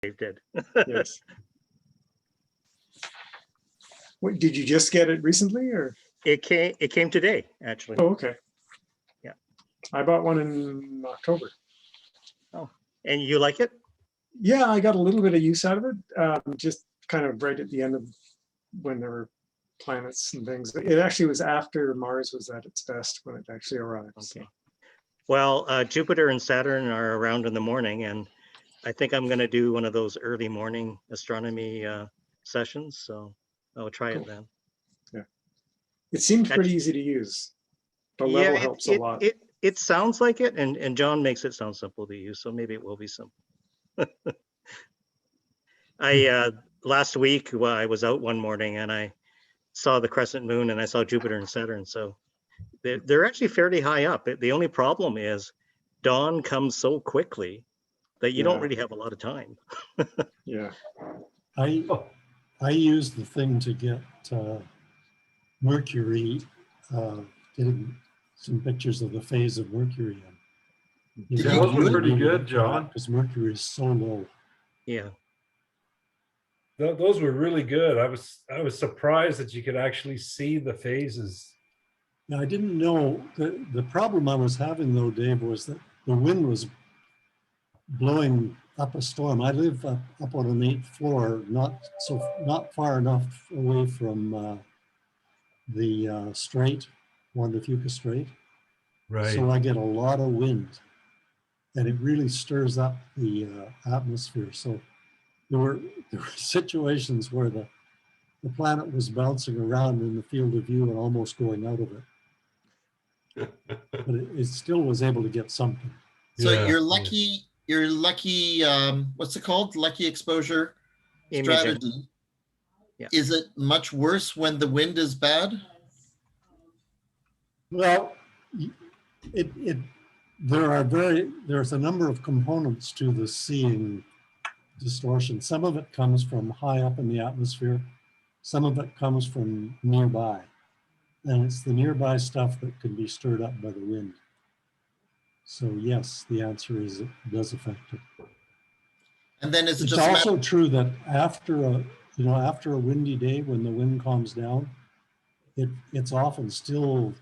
did. Yes. Wait, did you just get it recently, or? It came today, actually. Oh, okay. Yeah. I bought one in October. Oh, and you like it? Yeah, I got a little bit of use out of it. Just kind of right at the end of when there were planets and things. It actually was after Mars was at its best when it actually arrived. Okay. So. Well, Jupiter and Saturn are around in the morning, and I think I'm going to do one of those early morning astronomy sessions. So I'll try Cool. it then. Yeah, it seemed pretty easy to use. The level helps a lot. It sounds like it, and John makes it sound simple to use, so maybe it will be simple. Last week, well, I was out one morning and I saw the crescent moon and I saw Jupiter and Saturn. So they're actually fairly high up. The only problem is dawn comes so quickly that you don't really have a lot of time. Yeah. I used the thing to get Mercury, getting some pictures of the phase of Mercury. Yeah, those were pretty good, John. Because Mercury is so low. Yeah. Those were really good. I was surprised that you could actually see the phases. Now, I didn't know the problem I was having though, Dave, was that the wind was blowing up a storm. I live up on an 8th floor, not far enough away from the strait, Juan de Fuca Strait. Right. So I get a lot of wind, and it really stirs up the atmosphere. So there were situations where the planet was bouncing around in the field of view and almost going out of it. But it still was able to get something. So you're lucky, what's it called? Lucky exposure strategy. Yeah. Is it much worse when the wind is bad? Well, there's a number of components to the seeing distortion. Some of it comes from high up in the atmosphere. Some of it comes from nearby. And it's the nearby stuff that can be stirred up by the wind. So yes, the answer is it does affect it. And then it's just also true that after a windy day, when the wind calms down, it's often still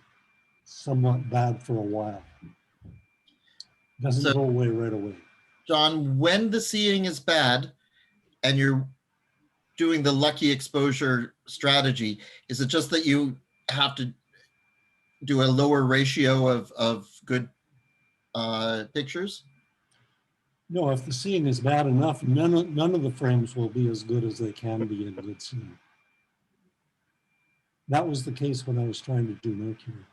somewhat bad for a while. It doesn't go away right away. John, when the seeing is bad and you're doing the lucky exposure strategy, is it just that you have to do a lower ratio of good pictures? No, if the seeing is bad enough, none of the frames will be as good as they can be in good seeing. That was the case when I was trying to do Mercury.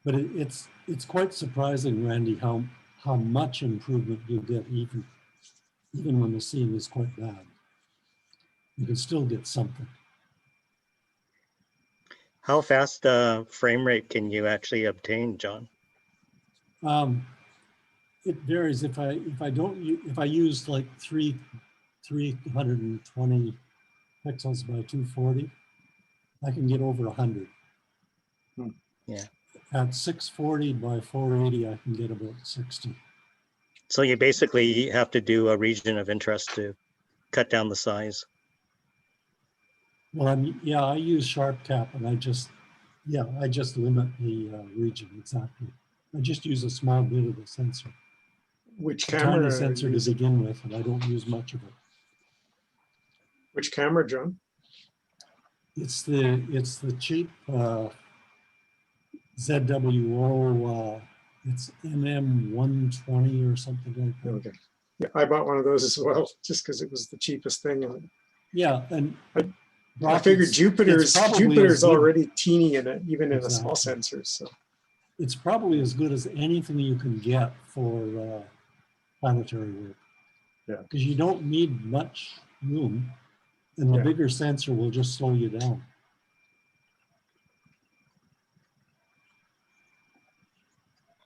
But it's quite surprising, Randy, how much improvement you get even when the seeing is quite bad. You can still get something. How fast frame rate can you actually obtain, John? It varies. If I use like 320 pixels by 240, I can get over 100. Yeah. At 640 by 480, I can get about 60. So you basically have to do a region of interest to cut down the size. Well, I use sharp cap, and I just limit the region exactly. I just use a small bit of the sensor. Which a camera? Tiny sensor to begin with, and I don't use much of it. Which camera, John? It's the cheap ZWO. It's MM120 or something like that. Okay. Yeah, I bought one of those as well, just because it was the cheapest thing. Yeah, and I figured Jupiter's already teeny in it, even in a small sensor. So it's probably as good as anything you can get for planetary work. Yeah, because you don't need much room, and the bigger sensor will just slow you down.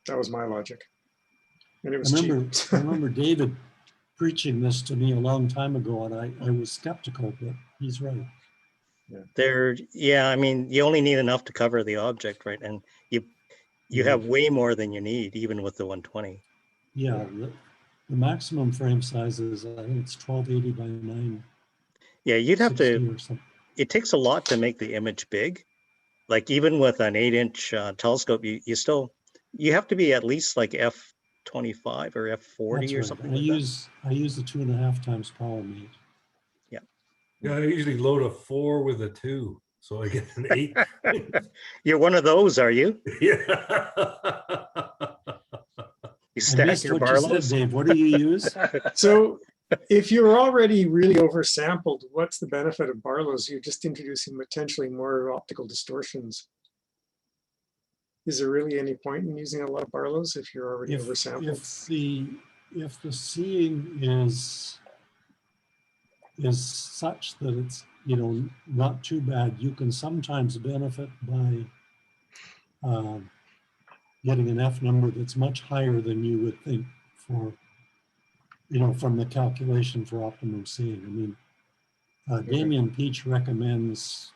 That was my logic, and it was cheap. I remember David preaching this to me a long time ago, and I was skeptical, but he's right. I mean, you only need enough to cover the object, right? And you have way more than you need, even with the 120. Yeah, the maximum frame size is, I think it's 1280 by 960 Yeah, you'd have to, or something. it takes a lot to make the image big. Like even with an 8-inch telescope, you have to be at least like f25 or f40 That's or right. something I like that. use the 2.5 times power mate. Yeah, I usually load a 4 with a 2, so I get an 8. You're one of those, are you? Yeah. You I stack missed your what you said, Barlows? Dave. What do you use? So if you're already really oversampled, what's the benefit of Barlow's? You're just introducing potentially more optical distortions. Is there really any point in using a lot of Barlow's if you're already oversampled? If the seeing is such that it's, you know, not too bad, you can sometimes benefit by getting an F number that's much higher than you would think for, you know, from the calculation for optimum seeing. I mean, Damien Peach recommends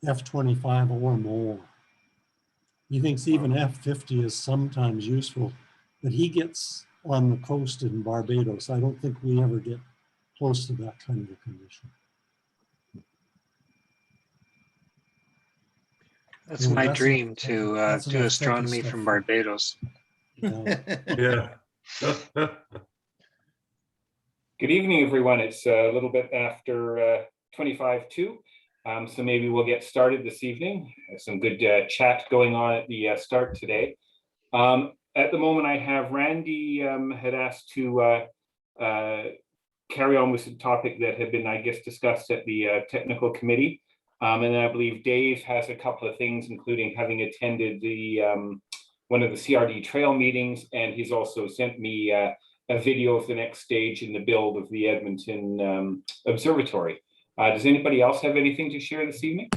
F25 or more. He thinks even F50 is sometimes useful, but he gets on the coast in Barbados. I don't think we ever get close to that kind of a condition. That's Yeah, my that's dream enough- to that's do enough astronomy stuff from for- Barbados. Yeah. Yeah. Good evening, everyone. It's a little bit after 25 to. So maybe we'll get started this evening. Some good chat going on at the start today. At the moment, I have Randy had asked to carry on with the topic that had been, I guess, discussed at the technical committee. And then I believe Dave has a couple of things, including having attended the one of the CRD trail meetings, and he's also sent me a video of the next stage in the build of the Edmonton observatory. Does anybody else have anything to share this evening?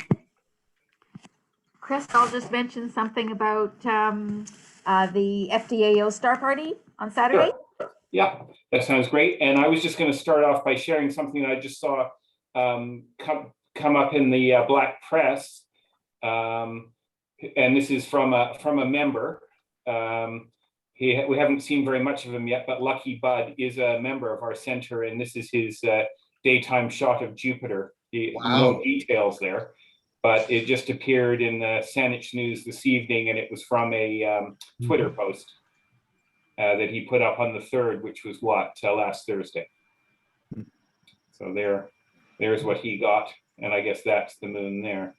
Chris, I'll just mention something about the FDAO Star Party on Saturday. Sure. Yeah, that sounds great. And I was just going to start off by sharing something I just saw come up in the Black Press. And this is from a member. We haven't seen very much of him yet, but Lucky Bud is a member of our center, and this is his daytime shot of Jupiter. Wow. No details there, but it just appeared in the Saanich News this evening, and it was from a Twitter post that he put up on the 3rd, which was last Thursday. So there's what he got, and I guess that's the moon there.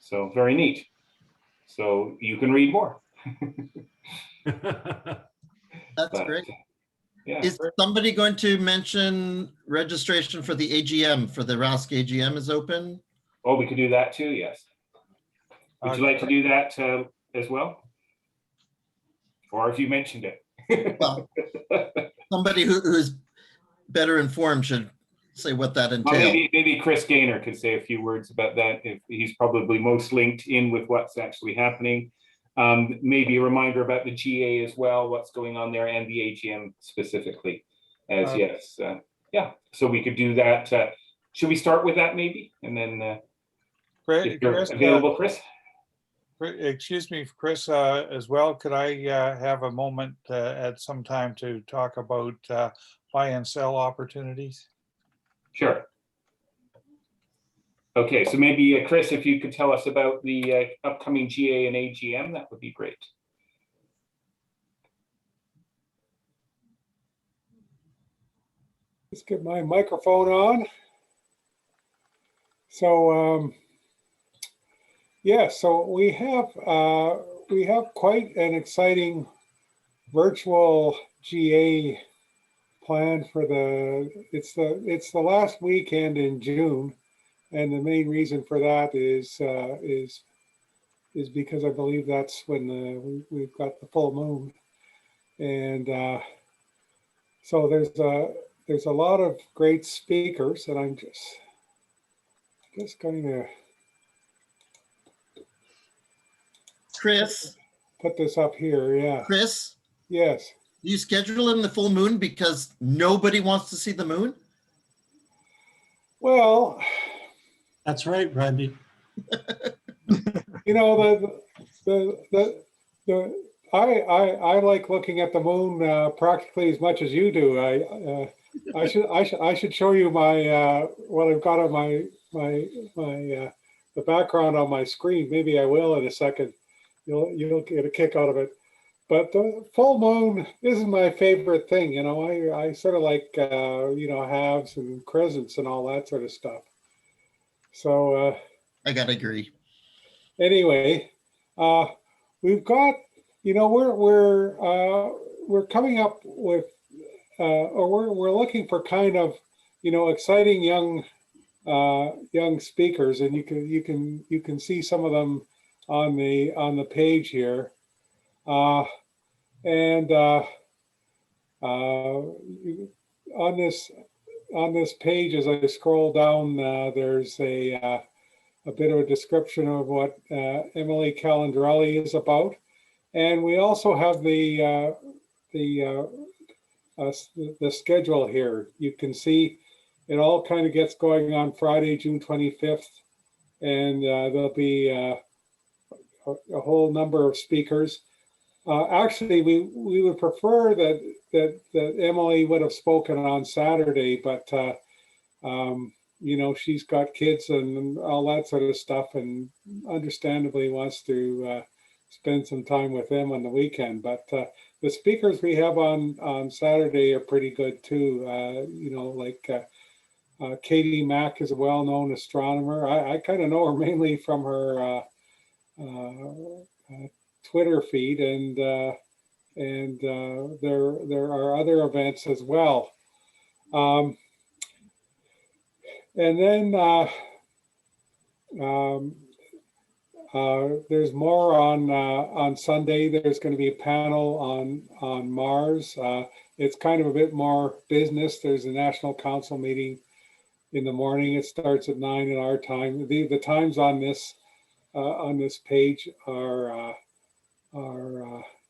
So very neat. So you can read more. That's great. Yeah. Is somebody going to mention registration for the AGM, for the RASC AGM is open? Oh, we could do that too, yes. Would you like to do that as well? Or if you mentioned it? Well, somebody who is better informed should say what that Well, entails. maybe Chris Gainor could say a few words about that, if he's probably most linked in with what's actually happening. Maybe a reminder about the GA as well, what's going on there, and the AGM specifically. As yes, yeah. So we could do that. Should we start with that maybe, and then if you're available, Chris? Excuse me, Chris, as well. Could I have a moment at some time to talk about buy and sell opportunities? Sure. Okay, so maybe Chris, if you could tell us about the upcoming GA and AGM, that would be great. Let's get my microphone on. So yeah, so we have quite an exciting virtual GA planned for it's the last weekend in June. And the main reason for that is because I believe that's when we've got the full moon, and so there's a lot of great speakers, and I'm just going to Chris, put this up here. Yeah. Chris, Yes. do you schedule in the full moon because nobody wants to see the moon? Well, That's right, Randy. you know, I like looking at the moon practically as much as you do. I should show you my what I've got on the background on my screen. Maybe I will in a second. You'll get a kick out of it. But the full moon isn't my favorite thing. You know, I sort of like you know, halves and crescents and all that sort of stuff. So I gotta agree. anyway, we've got, you know, we're coming up with or we're looking for kind of, you know, exciting young speakers, and you can see some of them on the page here, and on this page, as I scroll down, there's a bit of a description of what Emily Calandrelli is about, and we also have the schedule here. You can see it all kind of gets going on Friday, June 25th, and there'll be a whole number of speakers. Actually, we would prefer that Emily would have spoken on Saturday, but you know, she's got kids and all that sort of stuff, and understandably wants to spend some time with them on the weekend. But the speakers we have on Saturday are pretty good too. You know, like Katie Mack is a well-known astronomer. I kind of know her mainly from her Twitter feed, and there are other events as well. And then there's more on Sunday. There's going to be a panel on Mars. It's kind of a bit more business. There's a National Council meeting in the morning. It starts at 9 in our time. The times on this page are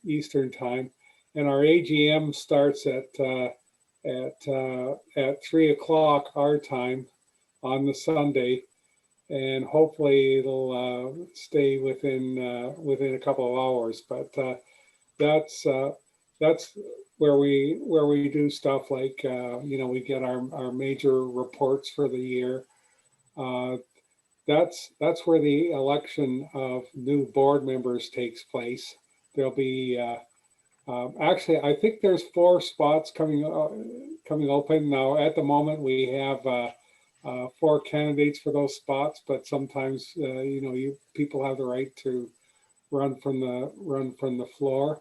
Eastern time, and our AGM starts at 3 o'clock our time on the Sunday, and hopefully it'll stay within a couple of hours. But that's where we do stuff like you know, we get our major reports for the year. That's where the election of new board members takes place. There'll be actually, I think there's 4 spots coming open now. At the moment, we have 4 candidates for those spots, but sometimes you know, people have the right to run from the floor.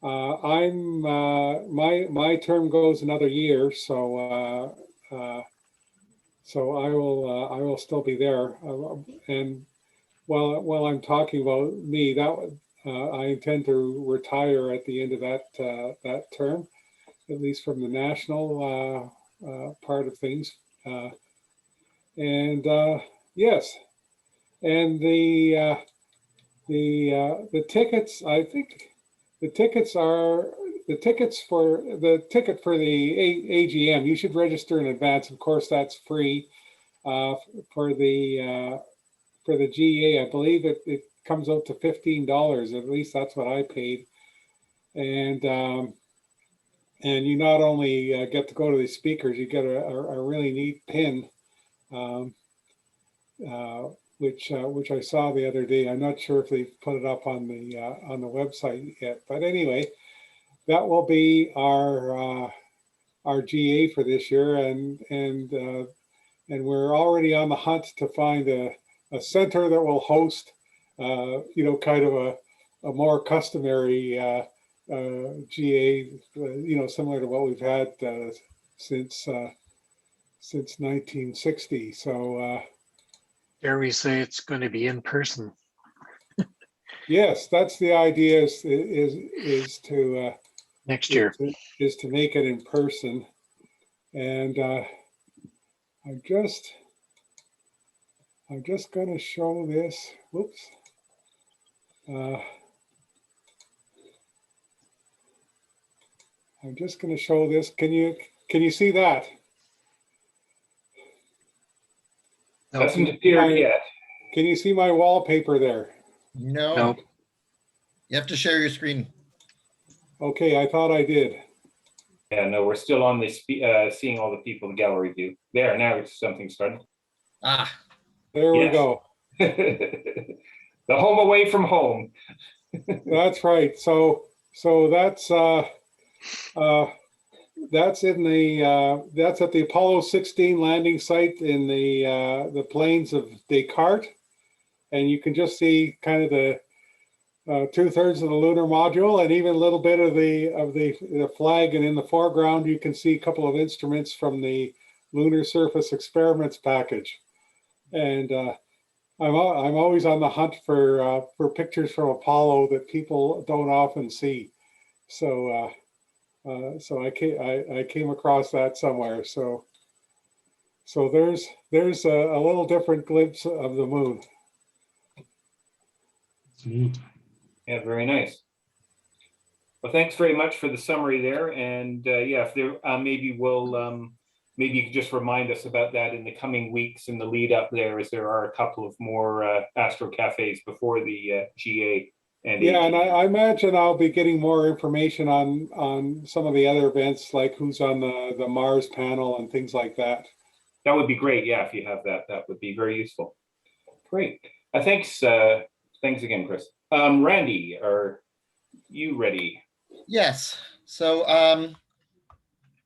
My term goes another year, so I will still be there. And while I'm talking about me, I intend to retire at the end of that term, at least from the national part of things. And yes, and the tickets, I think the ticket for the AGM, you should register in advance. Of course, that's free. For the GA, I believe it comes out to $15. At least that's what I paid. And you not only get to go to the speakers, you get a really neat pin, which I saw the other day. I'm not sure if they've put it up on the website yet, but anyway, that will be our GA for this year, and we're already on the hunt to find a center that will host, you know, kind of a more customary GA, you know, similar to what we've had since 1960. So. Dare we say it's going to be in person? Yes, that's the idea. Is to next year is to make it in person, and I'm just going to show this. Whoops. I'm just going to show this. Can you see that? Doesn't appear yet. Can you see my wallpaper there? No. Nope. You have to share your screen. Okay, I thought I did. Yeah, no, we're still on the seeing all the people in the gallery view. There, now it's something starting. Ah, There we Yes. go. The home away from home. That's right. So that's in the that's at the Apollo 16 landing site in the plains of Descartes, and you can just see kind of the 2/3 of the lunar module, and even a little bit of the flag. And in the foreground, you can see a couple of instruments from the Lunar Surface Experiments package. And I'm always on the hunt for pictures from Apollo that people don't often see. So I came across that somewhere. So there's a little different glimpse of the moon. It's neat. Yeah, very nice. Well, thanks very much for the summary there. And yeah, if there maybe you could just remind us about that in the coming weeks in the lead up there, as there are a couple of more Astro Cafes before the GA. And yeah, and I imagine I'll be getting more information on some of the other events, like who's on the Mars panel and things like that. That would be great. Yeah, if you have that, that would be very useful. Great. Thanks. Thanks again, Chris. Randy, are you ready? yes. So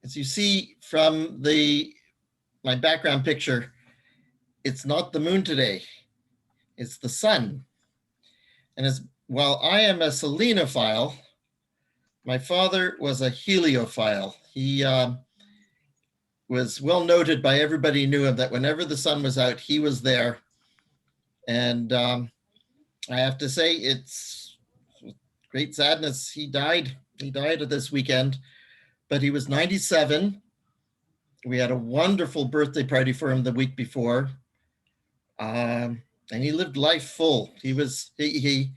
as you see from my background picture, it's not the moon today, it's the sun. And while I am a selenophile, my father was a heliophile. He was well noted by everybody who knew him that whenever the sun was out, he was there. And I have to say, it's great sadness. He died this weekend, but he was 97. We had a wonderful birthday party for him the week before. And he lived life full. He was a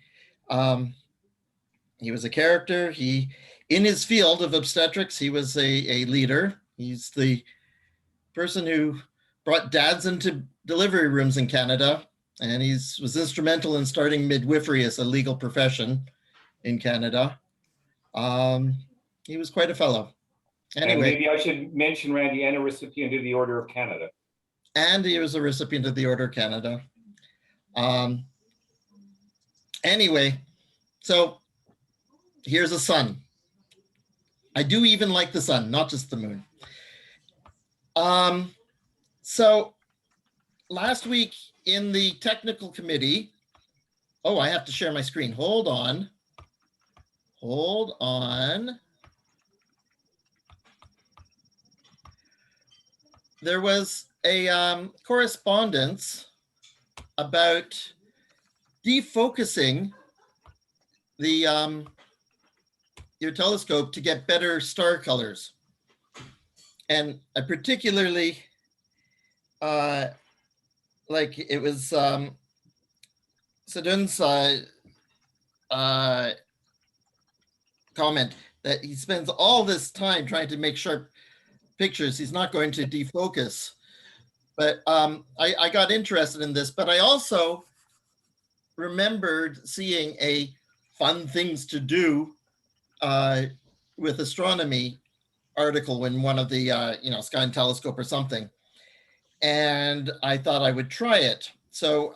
character. In his field of obstetrics, he was a leader. He's the person who brought dads into delivery rooms in Canada, and he was instrumental in starting midwifery as a legal profession in Canada. He was quite a fellow. Anyway, and maybe I should mention Randy, and a recipient of the Order of Canada. And he was a recipient of the Order of Canada. Anyway, so here's the sun. I do even like the sun, not just the moon. So last week in the technical committee, oh, I have to share my screen. Hold on. There was a correspondence about defocusing your telescope to get better star colors. And I particularly like it was Sedun's comment that he spends all this time trying to make sharp pictures. He's not going to defocus. But I got interested in this, but I also remembered seeing a fun things to do with astronomy article in one of the Sky and Telescope or something, and I thought I would try it. So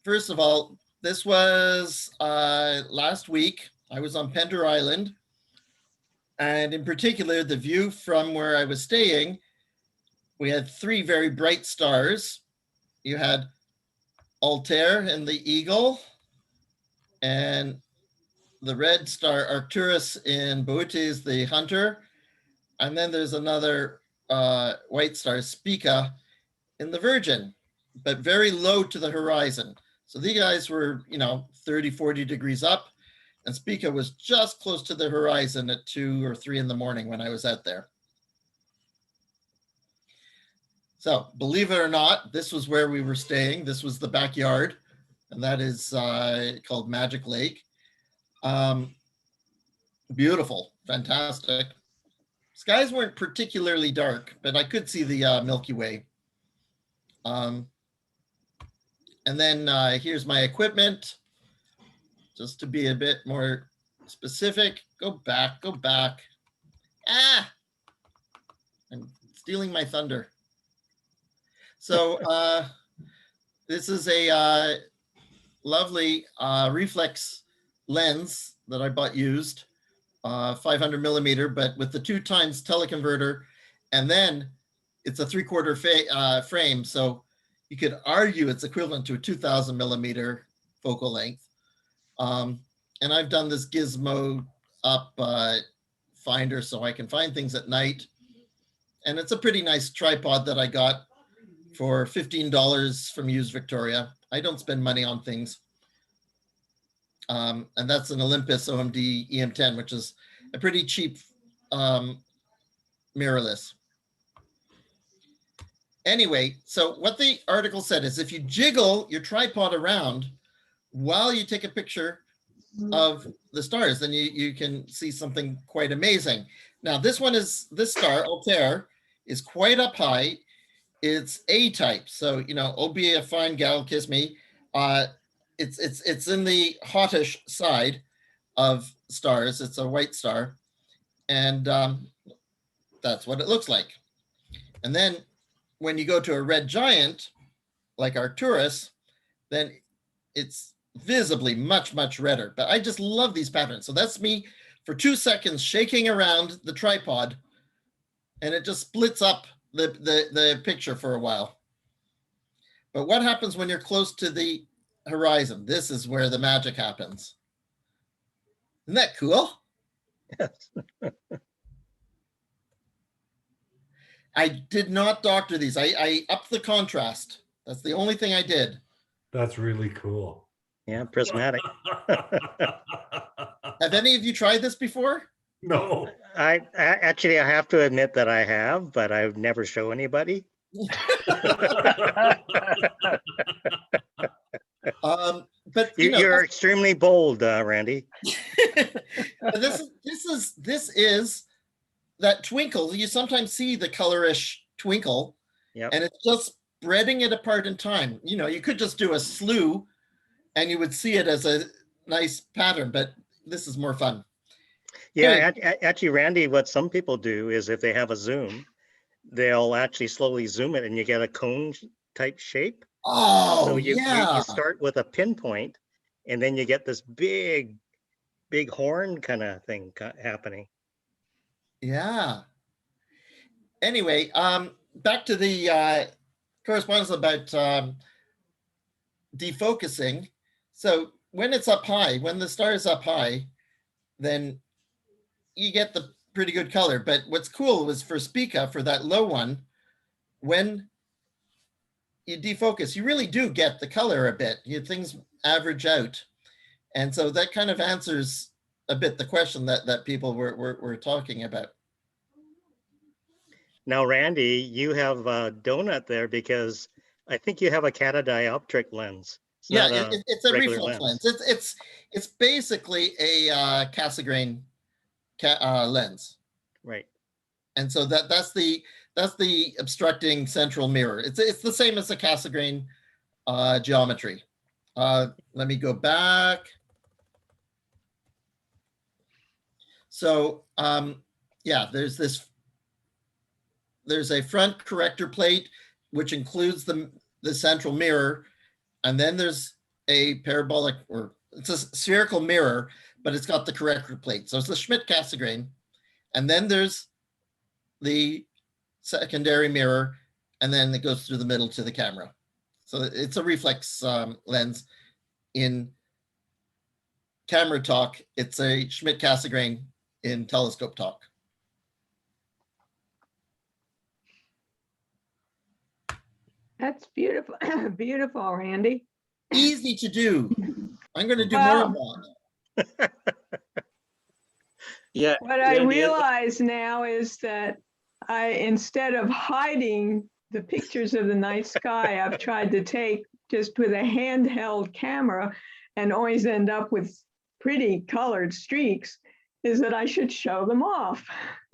first of all, this was last week. I was on Pender Island, and in particular, the view from where I was staying, we had three very bright stars. You had Altair and the Eagle, and the red star Arcturus in Boötes, the Hunter, and then there's another white star, Spica, in the Virgin, but very low to the horizon. So these guys were, 30, 40 degrees up, and Spica was just close to the horizon at 2 or 3 in the morning when I was out there. So believe it or not, this was where we were staying. This was the backyard, and that is called Magic Lake. Beautiful, fantastic. Skies weren't particularly dark, but I could see the Milky Way. And then here's my equipment. just to be a bit more specific, go back, go back. Ah, I'm stealing my thunder. So this is a lovely reflex lens that I bought used, 500 millimeter, but with the 2x teleconverter, and then it's a 3/4 frame. So you could argue it's equivalent to a 2000 millimeter focal length. And I've done this gizmo up finder so I can find things at night. And it's a pretty nice tripod that I got for $15 from Used Victoria. I don't spend money on things. And that's an Olympus OMD EM10, which is a pretty cheap mirrorless. Anyway, so what the article said is if you jiggle your tripod around while you take a picture of the stars, then you can see something quite amazing. Now, this star, Altair, is quite up high. It's A-type. So, you know, oh, be a fine gal, kiss me. It's in the hottish side of stars. It's a white star. And that's what it looks like. And then when you go to a red giant, like Arcturus, then it's visibly much, much redder. But I just love these patterns. So that's me for 2 seconds shaking around the tripod, and it just splits up the picture for a while. But what happens when you're close to the horizon? This is where the magic happens. Isn't that cool? Yes. I did not doctor these. I upped the contrast. That's the only thing I did. That's really cool. Yeah, prismatic. Have any of you tried this before? No. I actually, I have to admit that I have, but I would never show anybody. But you know, you're extremely bold, Randy. This is that twinkle. You sometimes see the colorish twinkle, Yep. and it's just spreading it apart in time. You know, you could just do a slew and you would see it as a nice pattern, but this is more fun. Yeah, actually, Randy, what some people do is if they have a zoom, they'll actually slowly zoom it and you get a cone type shape. Oh, so you yeah. start with a pinpoint and then you get this big horn kind of thing happening. Yeah. Anyway, back to the correspondence about defocusing. So when it's up high, when the star is up high, then you get the pretty good color. But what's cool was for Spica, for that low one, when you defocus, you really do get the color a bit. Things average out. And so that kind of answers a bit the question that people were talking about. Now, Randy, you have a donut there because I think you have a catadioptric lens. It's a reflex lens. It's basically a Cassegrain lens. Right. And so that's the obstructing central mirror. It's the same as the Cassegrain geometry. Let me go back. So yeah, there's a front corrector plate which includes the central mirror, and then there's a parabolic, or it's a spherical mirror, but it's got the corrector plate. So it's the Schmidt-Cassegrain, and then there's the secondary mirror, and then it goes through the middle to the camera. So it's a reflex lens. In camera talk, it's a Schmidt-Cassegrain in telescope talk. That's beautiful. Beautiful, Randy. Easy to do. I'm going to do more of that. Yeah. What I realize now is that instead of hiding the pictures of the night sky, I've tried to take just with a handheld camera and always end up with pretty colored streaks, is that I should show them off.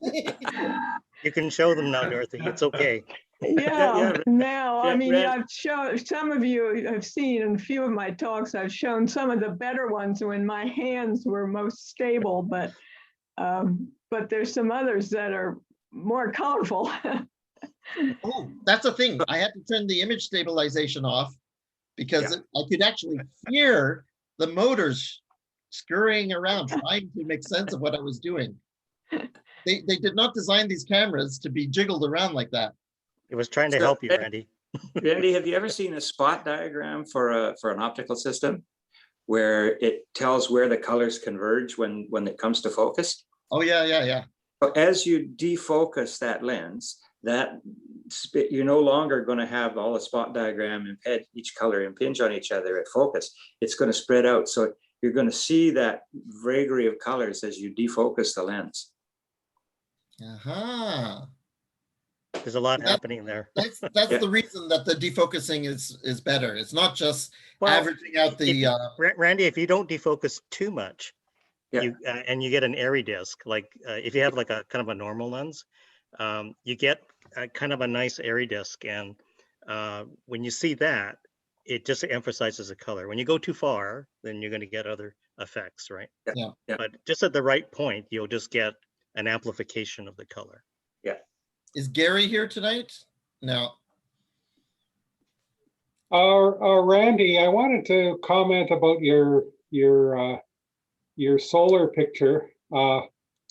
You can show them now, Dorothy. It's okay. Yeah, now, I mean, Ran- I've shown, some of you have seen in a few of my talks, I've shown some of the better ones when my hands were most stable, but there's some others that are more colorful. Oh, that's the thing. I had to turn the image stabilization off because I could actually hear the motors scurrying around, trying to make sense of what I was doing. They did not design these cameras to be jiggled around like that. It was trying to So, help you, Randy. Randy, have you ever seen a spot diagram for an optical system where it tells where the colors converge when it comes to focus? Oh, yeah. So as you defocus that lens, you're no longer going to have all the spot diagram impede each color impinge on each other at focus. It's going to spread out. So you're going to see that vagary of colors as you defocus the lens. Uh-huh. There's a lot happening there. That's the reason that the defocusing is better. It's not just Well, averaging out the Randy, if you don't defocus too much, Yeah. you and you get an airy disc, like if you have like a kind of a normal lens, you get a kind of a nice airy disc, and when you see that, it just emphasizes the color. When you go too far, then you're going to get other effects, right? Yeah. But just at the right point, you'll just get an amplification of the color. Yeah. Is Gary here tonight? No. Randy, I wanted to comment about your solar picture.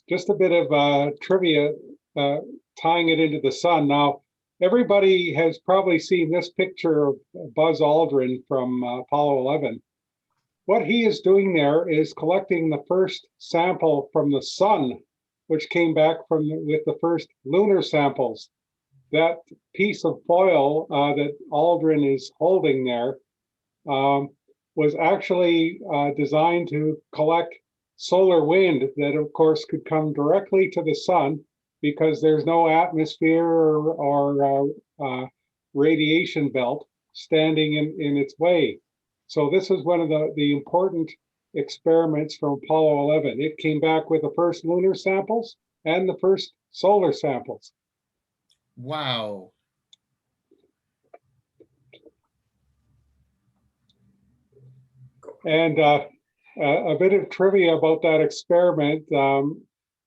Just a bit of trivia tying it into the sun. Now, everybody has probably seen this picture of Buzz Aldrin from Apollo 11. What he is doing there is collecting the first sample from the sun, which came back with the first lunar samples. That piece of foil that Aldrin is holding there was actually designed to collect solar wind that, of course, could come directly to the sun because there's no atmosphere or radiation belt standing in its way. So this is one of the important experiments from Apollo 11. It came back with the first lunar samples and the first solar samples. Wow. And a bit of trivia about that experiment.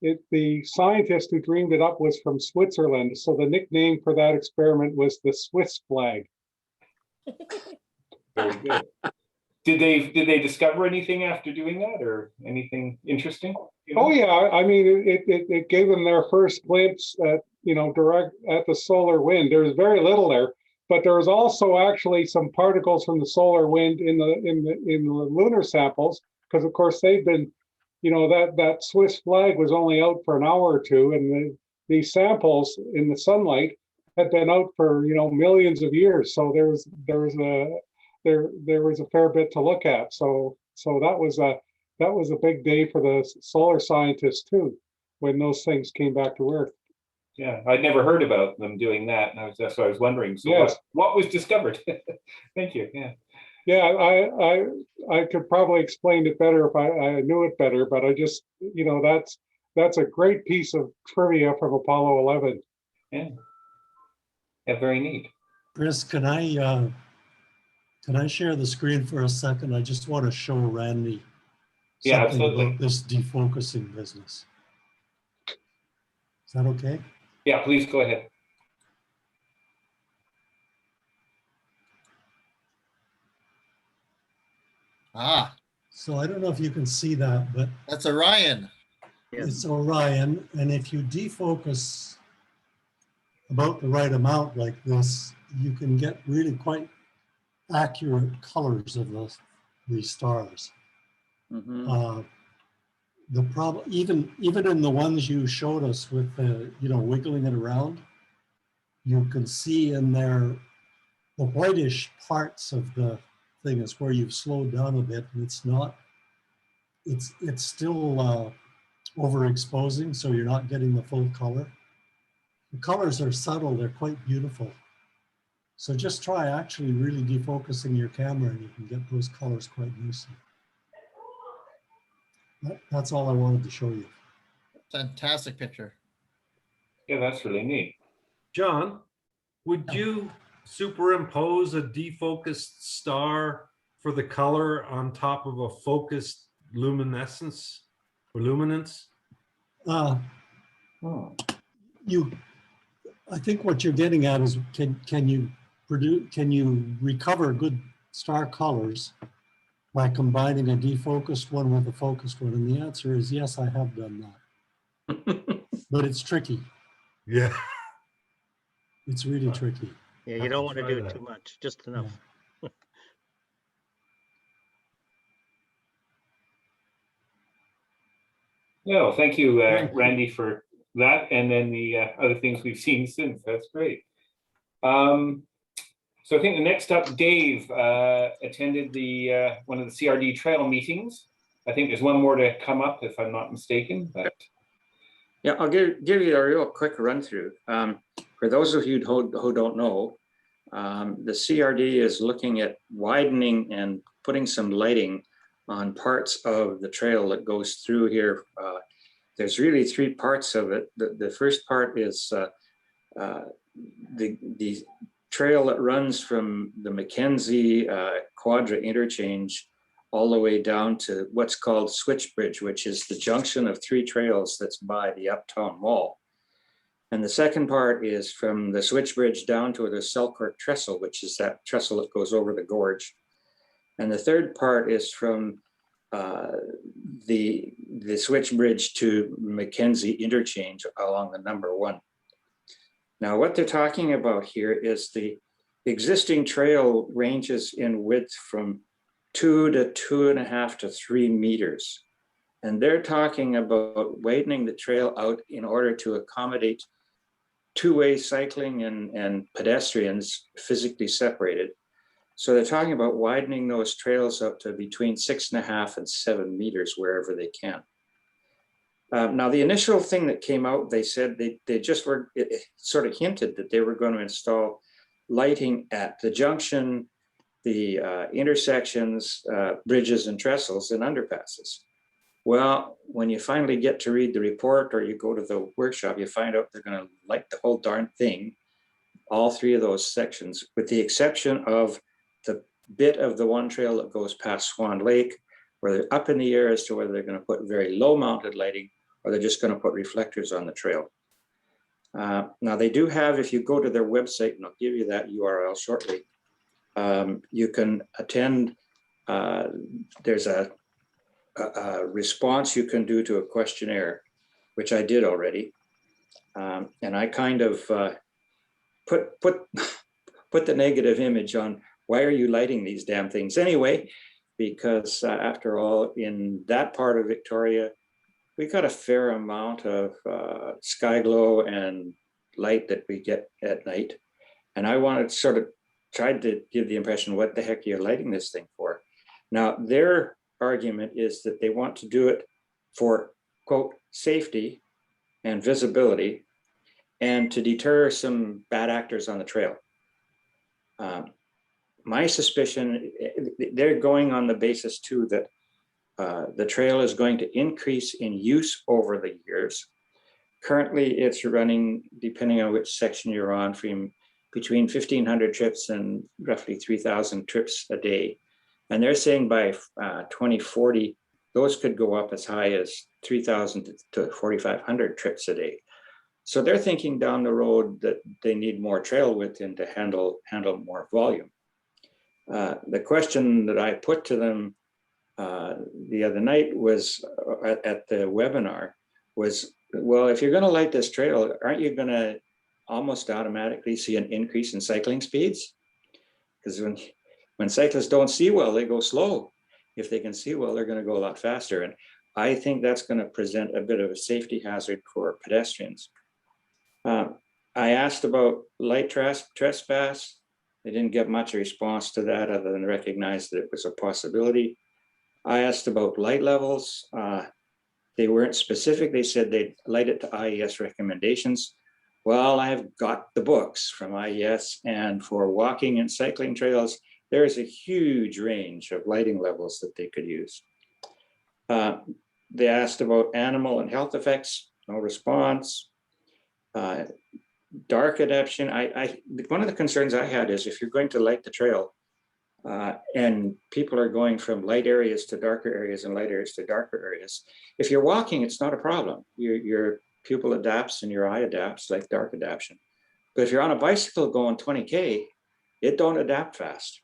The scientist who dreamed it up was from Switzerland. So the nickname for that experiment was the Swiss flag. Very good. Did they discover anything after doing that, or anything interesting? Oh yeah, I mean it gave them their first glimpse at direct at the solar wind. There's very little there, but there was also actually some particles from the solar wind in the lunar samples, because of course they've been, that Swiss flag was only out for an hour or two, and these samples in the sunlight had been out for millions of years. So there was a fair bit to look at. So that was a big day for the solar scientists too, when those things came back to Earth. Yeah, I'd never heard about them doing that, and that's what I was wondering. So yes. what was discovered? Thank you. Yeah, I could probably explain it better if I knew it better, but I just that's a great piece of trivia from Apollo 11. Yeah, very neat. Chris, can I share the screen for a second? I just want to show Randy something about this defocusing business. Is that okay? Yeah, please go ahead. Ah. So I don't know if you can see that, but that's Orion. It's Orion, and if you defocus about the right amount like this, you can get really quite accurate colors of these stars. Mm-hmm. The problem, even in the ones you showed us with the wiggling it around, you can see in there the whitish parts of the thing is where you've slowed down a bit, and it's still overexposing, so you're not getting the full color. The colors are subtle, they're quite beautiful. So just try actually really defocusing your camera and you can get those colors quite nicely. That's all I wanted to show you. Fantastic picture. Yeah, that's really neat. John? Would you superimpose a defocused star for the color on top of a focused luminescence or luminance? I think what you're getting at is can you recover good star colors by combining a defocused one with a focused one? And the answer is yes, I have done that. But it's tricky. Yeah. It's really tricky. Yeah, you don't want to do it too much, just enough. Yeah. No, thank you, Randy, for that. And then the other things we've seen since. That's great. So I think the next up, Dave attended the one of the CRD trail meetings. I think there's one more to come up if I'm not mistaken, but. Yeah, I'll give you a real quick run through. For those of you who don't know, the CRD is looking at widening and putting some lighting on parts of the trail that goes through here. There's really three parts of it. The first part is the trail that runs from the Mackenzie Quadra interchange all the way down to what's called Switch Bridge, which is the junction of three trails that's by the Uptown Mall. And the second part is from the Switch Bridge down to the Selkirk Trestle, which is that trestle that goes over the gorge. And the third part is from the Switch Bridge to Mackenzie interchange along the number 1. Now, what they're talking about here is the existing trail ranges in width from 2 to 2.5 to 3 meters. And they're talking about widening the trail out in order to accommodate two-way cycling and pedestrians physically separated. So they're talking about widening those trails up to between 6.5 and 7 meters wherever they can. Now, the initial thing that came out, they said they just were, it sort of hinted that they were going to install lighting at the junction, the intersections, bridges and trestles and underpasses. Well, when you finally get to read the report or you go to the workshop, you find out they're going to light the whole darn thing, all three of those sections, with the exception of the bit of the one trail that goes past Swan Lake, where they're up in the air as to whether they're going to put very low mounted lighting or they're just going to put reflectors on the trail. Now they do have, if you go to their website, and I'll give you that URL shortly, you can attend, there's a response you can do to a questionnaire, which I did already. And I kind of put the negative image on, why are you lighting these damn things anyway? Because after all, in that part of Victoria, we got a fair amount of sky glow and light that we get at night. And I wanted to sort of tried to give the impression, what the heck are you lighting this thing for? Now, their argument is that they want to do it for, quote, safety and visibility and to deter some bad actors on the trail. My suspicion, they're going on the basis too that the trail is going to increase in use over the years. Currently, it's running, depending on which section you're on, from between 1,500 trips and roughly 3,000 trips a day. And they're saying by 2040, those could go up as high as 3,000 to 4,500 trips a day. So they're thinking down the road that they need more trail width in to handle more volume. The question that I put to them the other night was at the webinar was, well, if you're going to light this trail, aren't you going to almost automatically see an increase in cycling speeds? Because when cyclists don't see well, they go slow. If they can see well, they're going to go a lot faster. And I think that's going to present a bit of a safety hazard for pedestrians. I asked about light trespass. They didn't get much response to that other than recognize that it was a possibility. I asked about light levels. They weren't specific. They said they'd light it to IES recommendations. Well, I've got the books from IES, and for walking and cycling trails, there's a huge range of lighting levels that they could use. They asked about animal and health effects, no response. dark adaptation, one of the concerns I had is if you're going to light the trail and people are going from light areas to darker areas and light areas to darker areas, if you're walking, it's not a problem. Your pupil adapts and your eye adapts like dark adaptation. But if you're on a bicycle going 20K, it don't adapt fast.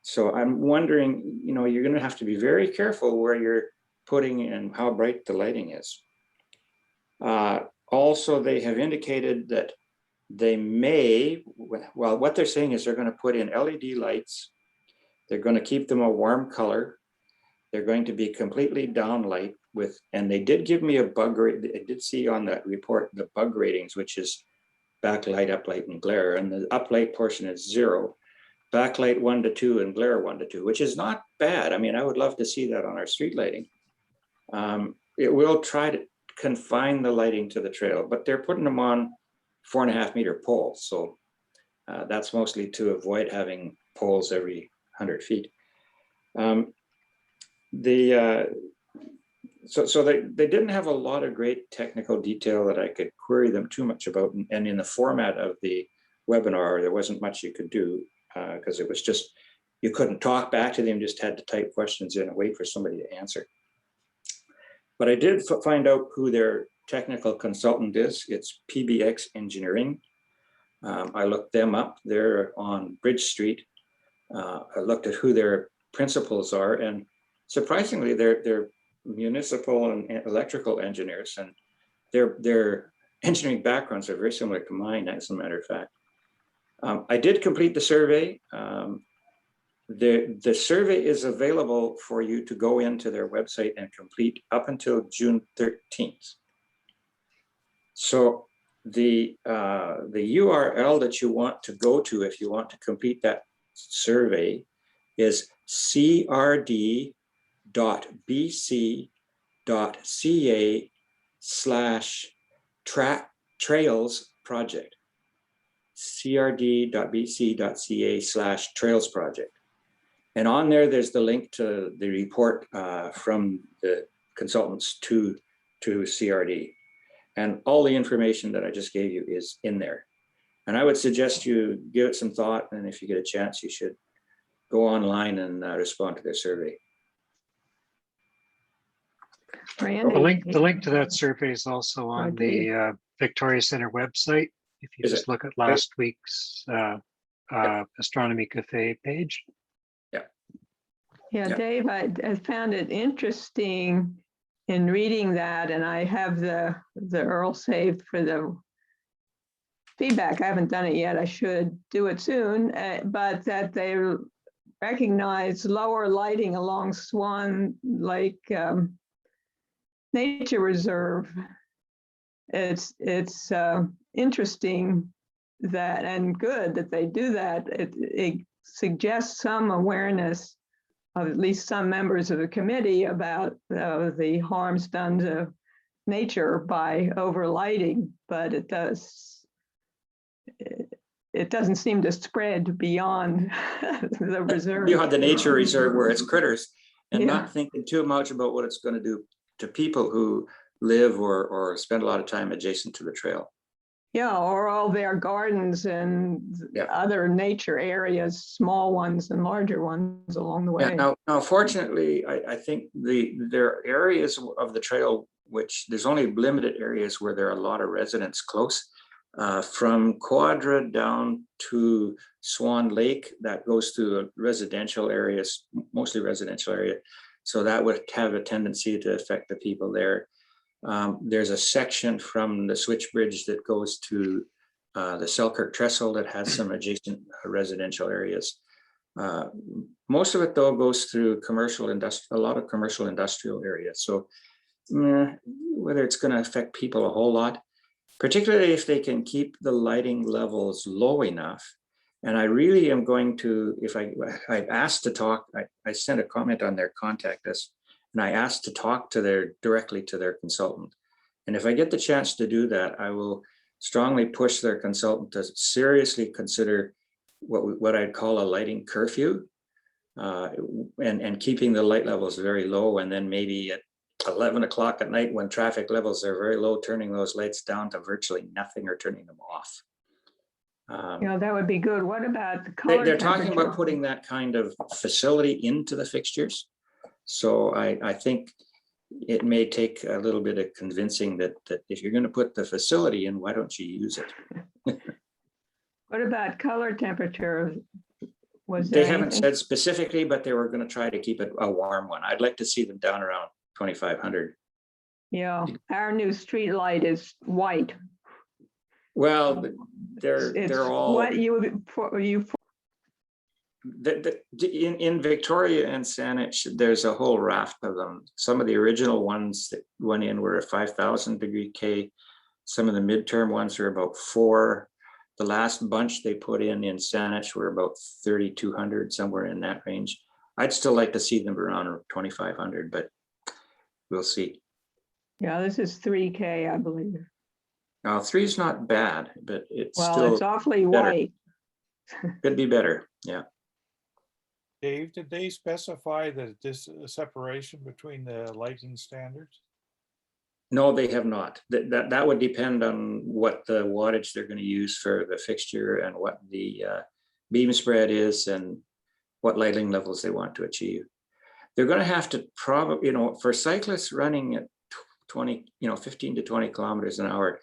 So I'm wondering, you know, you're going to have to be very careful where you're putting and how bright the lighting is. Also, they have indicated that they may, well, what they're saying is they're going to put in LED lights. They're going to keep them a warm color. They're going to be completely downlight with, and they did give me a bug rate. I did see on that report the bug ratings, which is backlight, uplight, and glare. And the uplight portion is 0. Backlight 1 to 2 and glare 1 to 2, which is not bad. I mean, I would love to see that on our street lighting. It will try to confine the lighting to the trail, but they're putting them on 4.5 meter poles. So that's mostly to avoid having poles every 100 feet. So they didn't have a lot of great technical detail that I could query them too much about. And in the format of the webinar, there wasn't much you could do because it was just, you couldn't talk back to them, just had to type questions in and wait for somebody to answer. But I did find out who their technical consultant is. It's PBX Engineering. I looked them up. They're on Bridge Street. I looked at who their principals are, and surprisingly, they're municipal and electrical engineers, and their engineering backgrounds are very similar to mine, as a matter of fact. I did complete the survey. The survey is available for you to go into their website and complete up until June 13th. So the URL that you want to go to if you want to complete that survey is crd.bc.ca/trails project. crd.bc.ca/trails project. And on there, there's the link to the report from the consultants to CRD. And all the information that I just gave you is in there. And I would suggest you give it some thought, and if you get a chance, you should go online and respond to their survey. The link to that survey is also on the Victoria Center website. If you just look at last week's Astronomy Cafe page. Yeah, Dave, I found it interesting in reading that, and I have the URL saved for the feedback. I haven't done it yet. I should do it soon, but that they recognize lower lighting along Swan Lake Nature Reserve. It's interesting that, and good that they do that. It suggests some awareness of at least some members of the committee about the harms done to nature by overlighting, but it doesn't seem to spread beyond the reserve. You have the nature reserve where it's critters, and not thinking too much about what it's going to do to people who live or spend a lot of time adjacent to the trail. Yeah, or all their gardens and other nature areas, small ones and larger ones along the way. Yeah, now fortunately, I think there are areas of the trail which there's only limited areas where there are a lot of residents close. From Quadra down to Swan Lake, that goes through residential areas, mostly residential area. So that would have a tendency to affect the people there. There's a section from the switch bridge that goes to the Selkirk Trestle that has some adjacent residential areas. Most of it though goes through a lot of commercial industrial areas. So whether it's going to affect people a whole lot, particularly if they can keep the lighting levels low enough. And I really am going to, if I asked to talk, I sent a comment on their contact us, and I asked to talk to directly to their consultant. And if I get the chance to do that, I will strongly push their consultant to seriously consider what I'd call a lighting curfew, and keeping the light levels very low, and then maybe at 11 o'clock at night when traffic levels are very low, turning those lights down to virtually nothing or turning them off. That would be good. What about the color They're talking about temperature? putting that kind of facility into the fixtures. So I think it may take a little bit of convincing that if you're going to put the facility in, why don't you use it? What about color temperature? Was They there haven't anything? said specifically, but they were going to try to keep it a warm one. I'd like to see them down around 2,500. Yeah, our new street light is white. Well, It's they're all what you in Victoria and Saanich. There's a whole raft of them. Some of the original ones that went in were a 5,000 degree K. Some of the midterm ones are about 4. The last bunch they put in Saanich were about 3,200, somewhere in that range. I'd still like to see them around 2,500, but we'll see. Yeah, this is 3K, I believe. Now 3 is not bad, but it's Well, still it's awfully better. white. Could be better. Yeah. Dave, did they specify this separation between the lighting standards? No, they have not. That would depend on what the wattage they're going to use for the fixture and what the beam spread is and what lighting levels they want to achieve. They're going to have to probably, for cyclists running at 15 to 20 kilometers an hour,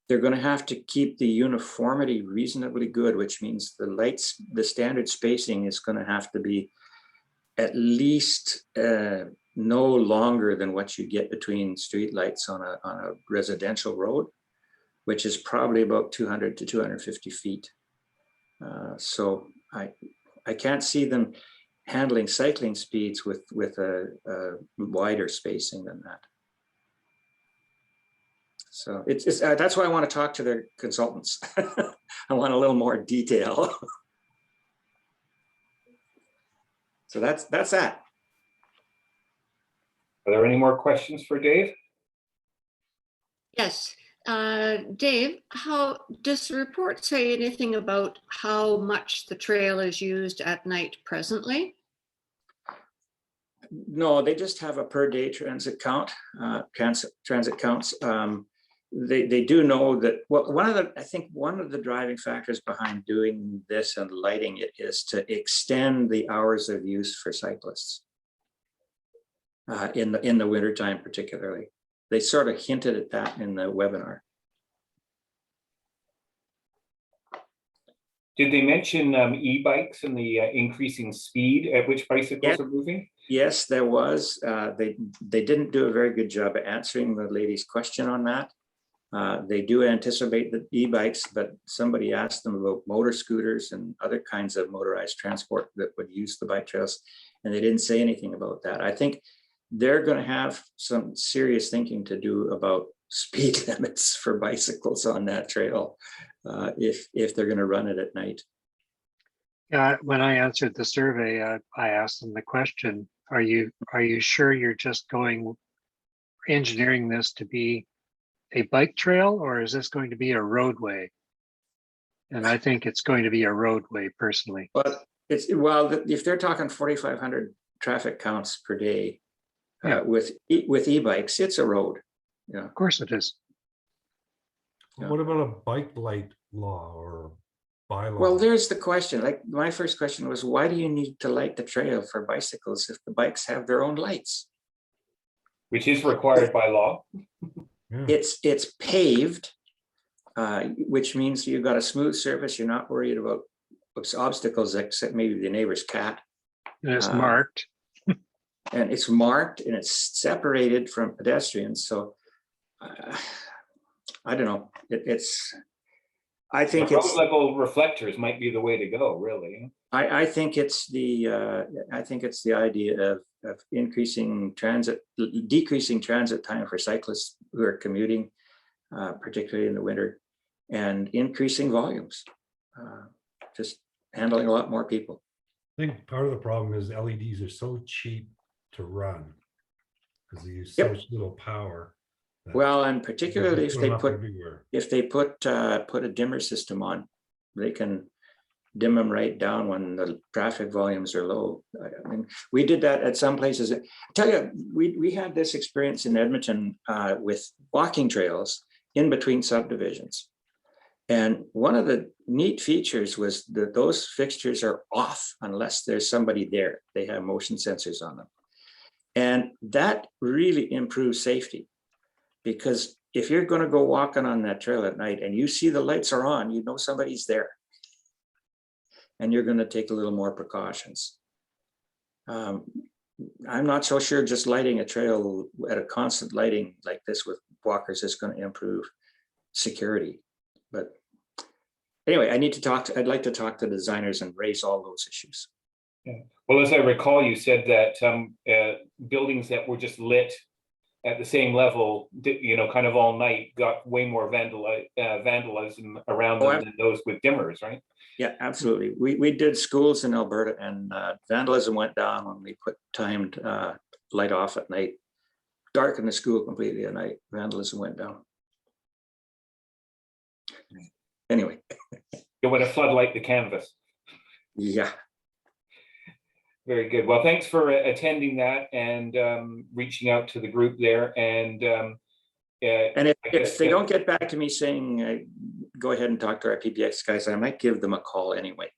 they're going to have to keep the uniformity reasonably good, which means the standard spacing is going to have to be at least no longer than what you get between street lights on a residential road, which is probably about 200 to 250 feet. So I can't see them handling cycling speeds with a wider spacing than that. So that's why I want to talk to their consultants. I want a little more detail. So that's that. Are there any more questions for Dave? Yes. Dave, how does the report say anything about how much the trail is used at night presently? No, they just have a per day transit count, transit counts. They do know that, well, I think one of the driving factors behind doing this and lighting it is to extend the hours of use for cyclists in the wintertime particularly. They sort of hinted at that in the webinar. Did they mention e-bikes and the increasing speed at which bicycles are moving? Yes, there was. They didn't do a very good job of answering the lady's question on that. They do anticipate the e-bikes, but somebody asked them about motor scooters and other kinds of motorized transport that would use the bike trails, and they didn't say anything about that. I think they're going to have some serious thinking to do about speed limits for bicycles on that trail if they're going to run it at night. Yeah, when I answered the survey, I asked them the question, are you sure you're just engineering this to be a bike trail, or is this going to be a roadway? And I think it's going to be a roadway personally. But if they're talking 4,500 traffic counts per day with e-bikes, it's a road. Yeah, of course it is. Yeah. What about a bike light law or bylaw? Well, there's the question. Like my first question was, why do you need to light the trail for bicycles if the bikes have their own lights? Which is required by law. Yeah. It's paved, which means you've got a smooth surface. You're not worried about obstacles except maybe the neighbor's cat. And it's marked. And it's marked and it's separated from pedestrians. So I don't know. I think road level reflectors might be the way to go, really. I think it's the idea of decreasing transit time for cyclists who are commuting, particularly in the winter, and increasing volumes, just handling a lot more people. I think part of the problem is LEDs are so cheap to run because they use so little power. Well, and particularly if they put everywhere. a dimmer system on, they can dim them right down when the traffic volumes are low. I mean, we did that at some places. I tell you, we had this experience in Edmonton with walking trails in between subdivisions. And one of the neat features was that those fixtures are off unless there's somebody there. They have motion sensors on them. And that really improves safety, because if you're going to go walking on that trail at night and you see the lights are on, you know somebody's there. And you're going to take a little more precautions. I'm not so sure just lighting a trail at a constant lighting like this with walkers is going to improve security. But anyway, I'd like to talk to designers and raise all those issues. Yeah. Well, as I recall, you said that buildings that were just lit at the same level, you know, kind of all night, got way more vandalism around them than those with dimmers, right? Yeah, absolutely. We did schools in Alberta, and vandalism went down when we put timed light off at night. Darkened the school completely at night, vandalism went down. Anyway. You want to floodlight the canvas. Yeah. Very good. Well, thanks for attending that and reaching out to the group there. And if they don't get back to me saying, go ahead and talk to our PBX guys, I might give them a call anyway.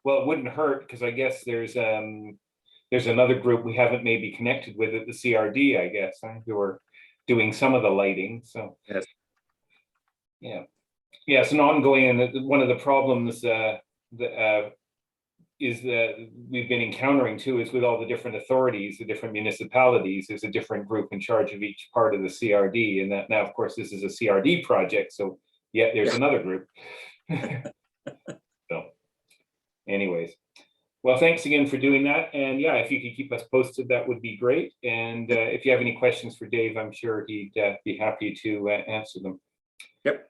Well, it wouldn't hurt, because I guess there's another group we haven't maybe connected with at the CRD, I guess, who are doing some of the lighting. So yes. Yeah, it's an ongoing, and one of the problems is that we've been encountering too is with all the different authorities, the different municipalities, there's a different group in charge of each part of the CRD, and that now, of course, this is a CRD project, so yet there's another group. So anyways, well, thanks again for doing that. And yeah, if you could keep us posted, that would be great. And if you have any questions for Dave, I'm sure he'd be happy to answer them. Yep.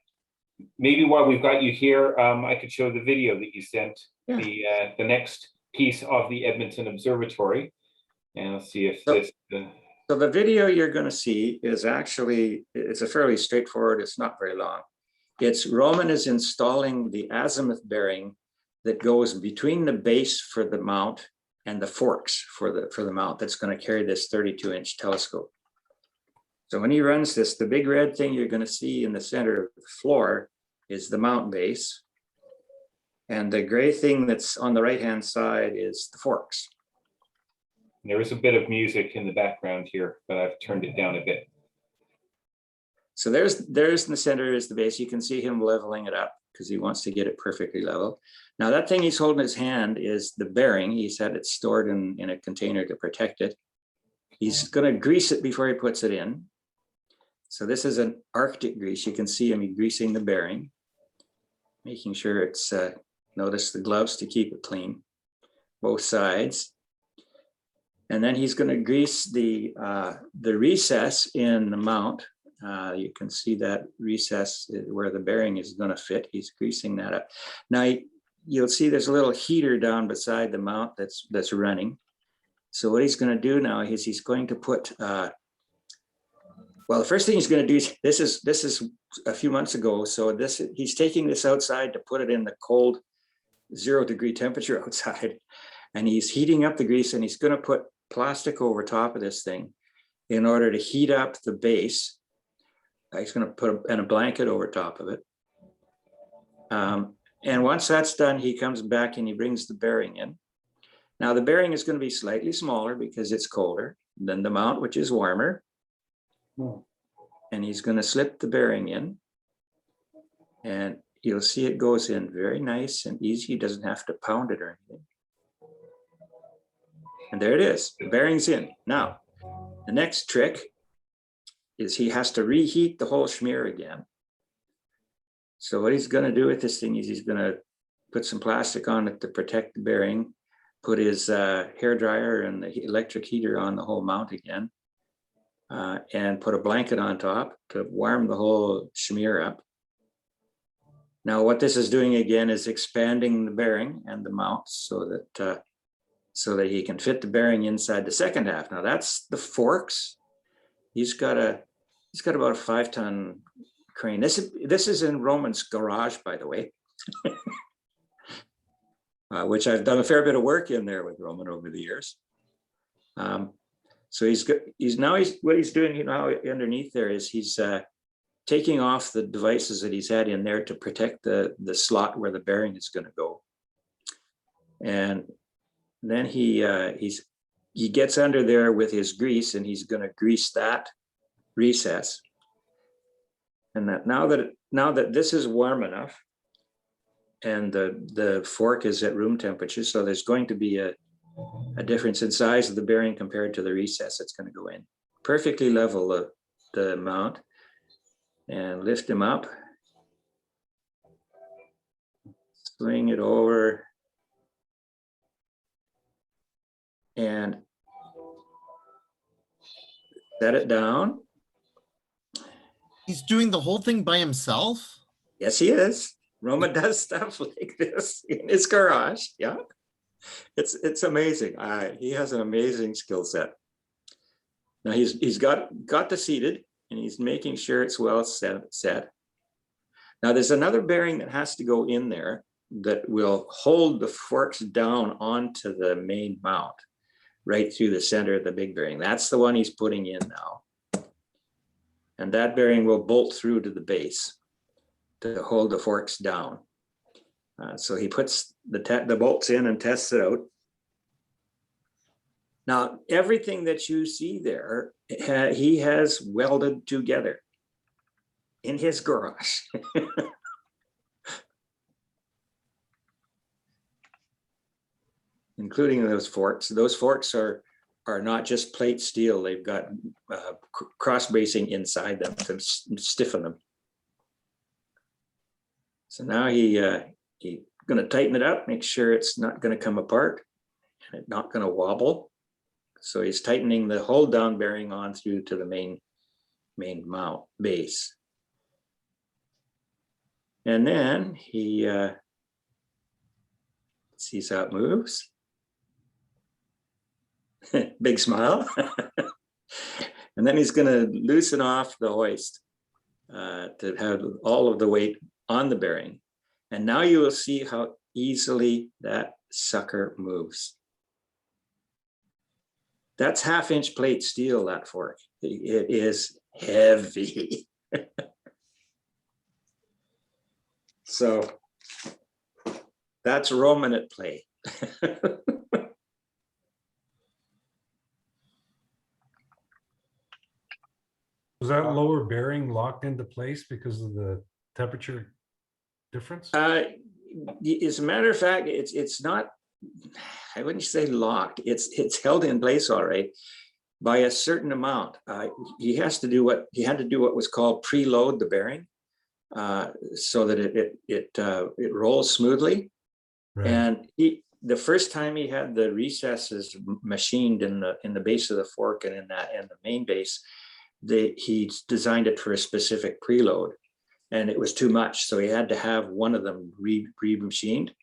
Maybe while we've got you here, I could show the video that you sent, the next piece of the Edmonton Observatory. And let's see if this... So the video you're going to see is actually, it's a fairly straightforward, it's not very long. It's Roman is installing the azimuth bearing that goes between the base for the mount and the forks for the mount that's going to carry this 32-inch telescope. So when he runs this, the big red thing you're going to see in the center of the floor is the mount base. And the gray thing that's on the right-hand side is the forks. There is a bit of music in the background here, but I've turned it down a bit. So there's in the center is the base. You can see him leveling it up because he wants to get it perfectly level. Now that thing he's holding in his hand is the bearing. He's had it stored in a container to protect it. He's going to grease it before he puts it in. So this is an Arctic grease. You can see him greasing the bearing, making sure it's, notice the gloves to keep it clean, both sides. And then he's going to grease the recess in the mount. You can see that recess where the bearing is going to fit. He's greasing that up. Now you'll see there's a little heater down beside the mount that's running. So what he's going to do now is he's going to put, well, the first thing he's going to do is, this is a few months ago. So he's taking this outside to put it in the cold 0-degree temperature outside. And he's heating up the grease, and he's going to put plastic over top of this thing in order to heat up the base. He's going to put a blanket over top of it. And once that's done, he comes back and he brings the bearing in. Now the bearing is going to be slightly smaller because it's colder than the mount, which is warmer. And he's going to slip the bearing in, and you'll see it goes in very nice and easy. He doesn't have to pound it or anything. And there it is, the bearing's in. Now, the next trick is he has to reheat the whole schmear again. So what he's going to do with this thing is he's going to put some plastic on it to protect the bearing, put his hair dryer and the electric heater on the whole mount again, and put a blanket on top to warm the whole schmear up. Now what this is doing again is expanding the bearing and the mount so that he can fit the bearing inside the second half. Now that's the forks. He's got about a 5-ton crane. This is in Roman's garage, by the way. which I've done a fair bit of work in there with Roman over the years. So what he's doing now underneath there is he's taking off the devices that he's had in there to protect the slot where the bearing is going to go. And then he gets under there with his grease, and he's going to grease that recess. And that now that this is warm enough, and the fork is at room temperature, so there's going to be a difference in size of the bearing compared to the recess that's going to go in. Perfectly level the mount, and lift him up, swing it over, and set it down. He's doing the whole thing by himself? Yes, he is. Roman does stuff like this in his garage. Yeah, it's amazing. He has an amazing skill set. Now he's got the seated, and he's making sure it's well set. Now there's another bearing that has to go in there that will hold the forks down onto the main mount, right through the center of the big bearing. That's the one he's putting in now. And that bearing will bolt through to the base to hold the forks down. So he puts the bolts in and tests it out. Now, everything that you see there, he has welded together in his garage. Including those forks. Those forks are not just plate steel. They've got cross bracing inside them to stiffen them. So now he's going to tighten it up, make sure it's not going to come apart and it's not going to wobble. So he's tightening the hold down bearing on through to the main mount base. And then he sees how it moves. Big smile. And then he's going to loosen off the hoist to have all of the weight on the bearing. And now you will see how easily that sucker moves. That's 1/2-inch plate steel, that fork. It is heavy. So that's Roman at play. Was that lower bearing locked into place because of the temperature difference? As a matter of fact, it's not, I wouldn't say locked. It's held in place all right by a certain amount. He had to do what was called preload the bearing, so that it rolls smoothly. Right. And the first time he had the recesses machined in the base of the fork and in the main base, he designed it for a specific preload, and it was too much, so he had to have one of them re-machined,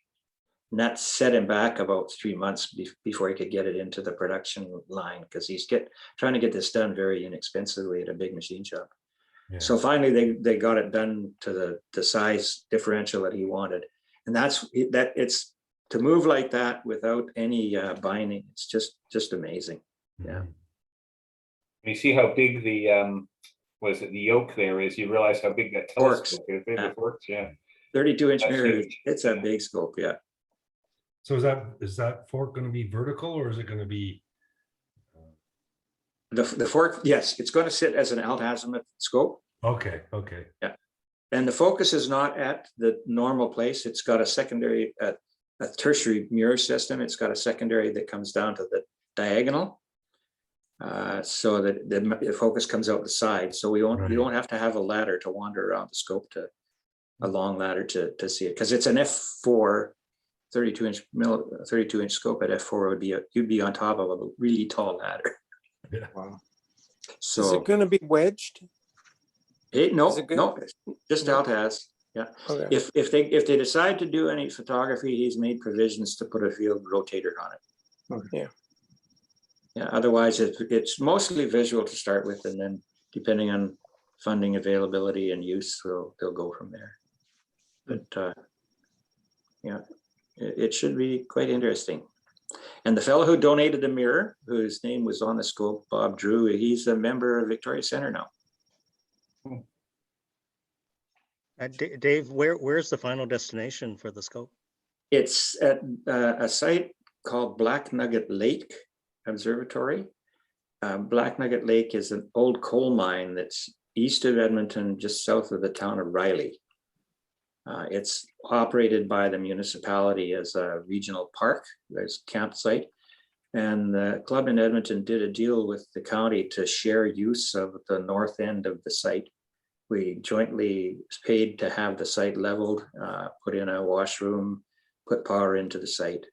and that set him back about 3 months before he could get it into the production line, because he's trying to get this done very inexpensively at a big machine shop. Yeah. So finally they got it done to the size differential that he wanted, and it's to move like that without any binding. It's just amazing. Mm-hmm. Yeah. You see how big the yoke there is. You realize how big that telescope is. The forks, yeah. 32-inch mirror. It's a big scope, yeah. So is that fork going to be vertical, or is it going to be? The fork, yes, it's going to sit as an alt-azimuth scope. Okay. Yeah, and the focus is not at the normal place. It's got a secondary, a tertiary mirror system. It's got a secondary that comes down to the diagonal. So that the focus comes out the side, so we won't have to have a ladder to wander around the scope, a long ladder to see it, because it's an f4 32-inch scope. At f4 you'd be on top of a really tall ladder. Yeah. Wow. So is it going to be wedged? No, just alt-az. Yeah. Okay. If they decide to do any photography, he's made provisions to put a field rotator on it. Okay. Yeah. Yeah, otherwise it's mostly visual to start with, and then depending on funding availability and use, they'll go from there. But Yeah, it should be quite interesting. And the fellow who donated the mirror, whose name was on the scope, Bob Drew, he's a member of Victoria Center now. Dave, where's the final destination for the scope? It's at a site called Black Nugget Lake Observatory. Black Nugget Lake is an old coal mine that's east of Edmonton, just south of the town of Riley. It's operated by the municipality as a regional park. There's a campsite. And the club in Edmonton did a deal with the county to share use of the north end of the site. We jointly paid to have the site leveled, put in a washroom, put power into the site,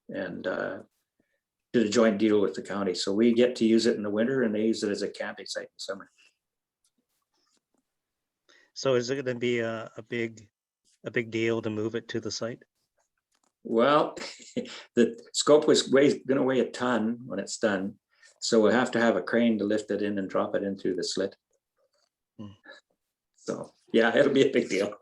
and did a joint deal with the county. So we get to use it in the winter and they use it as a camping site in the summer. So is it going to be a big deal to move it to the site? Well, the scope was going to weigh a ton when it's done. So we'll have to have a crane to lift it in and drop it in through the slit. So yeah, it'll be a big deal.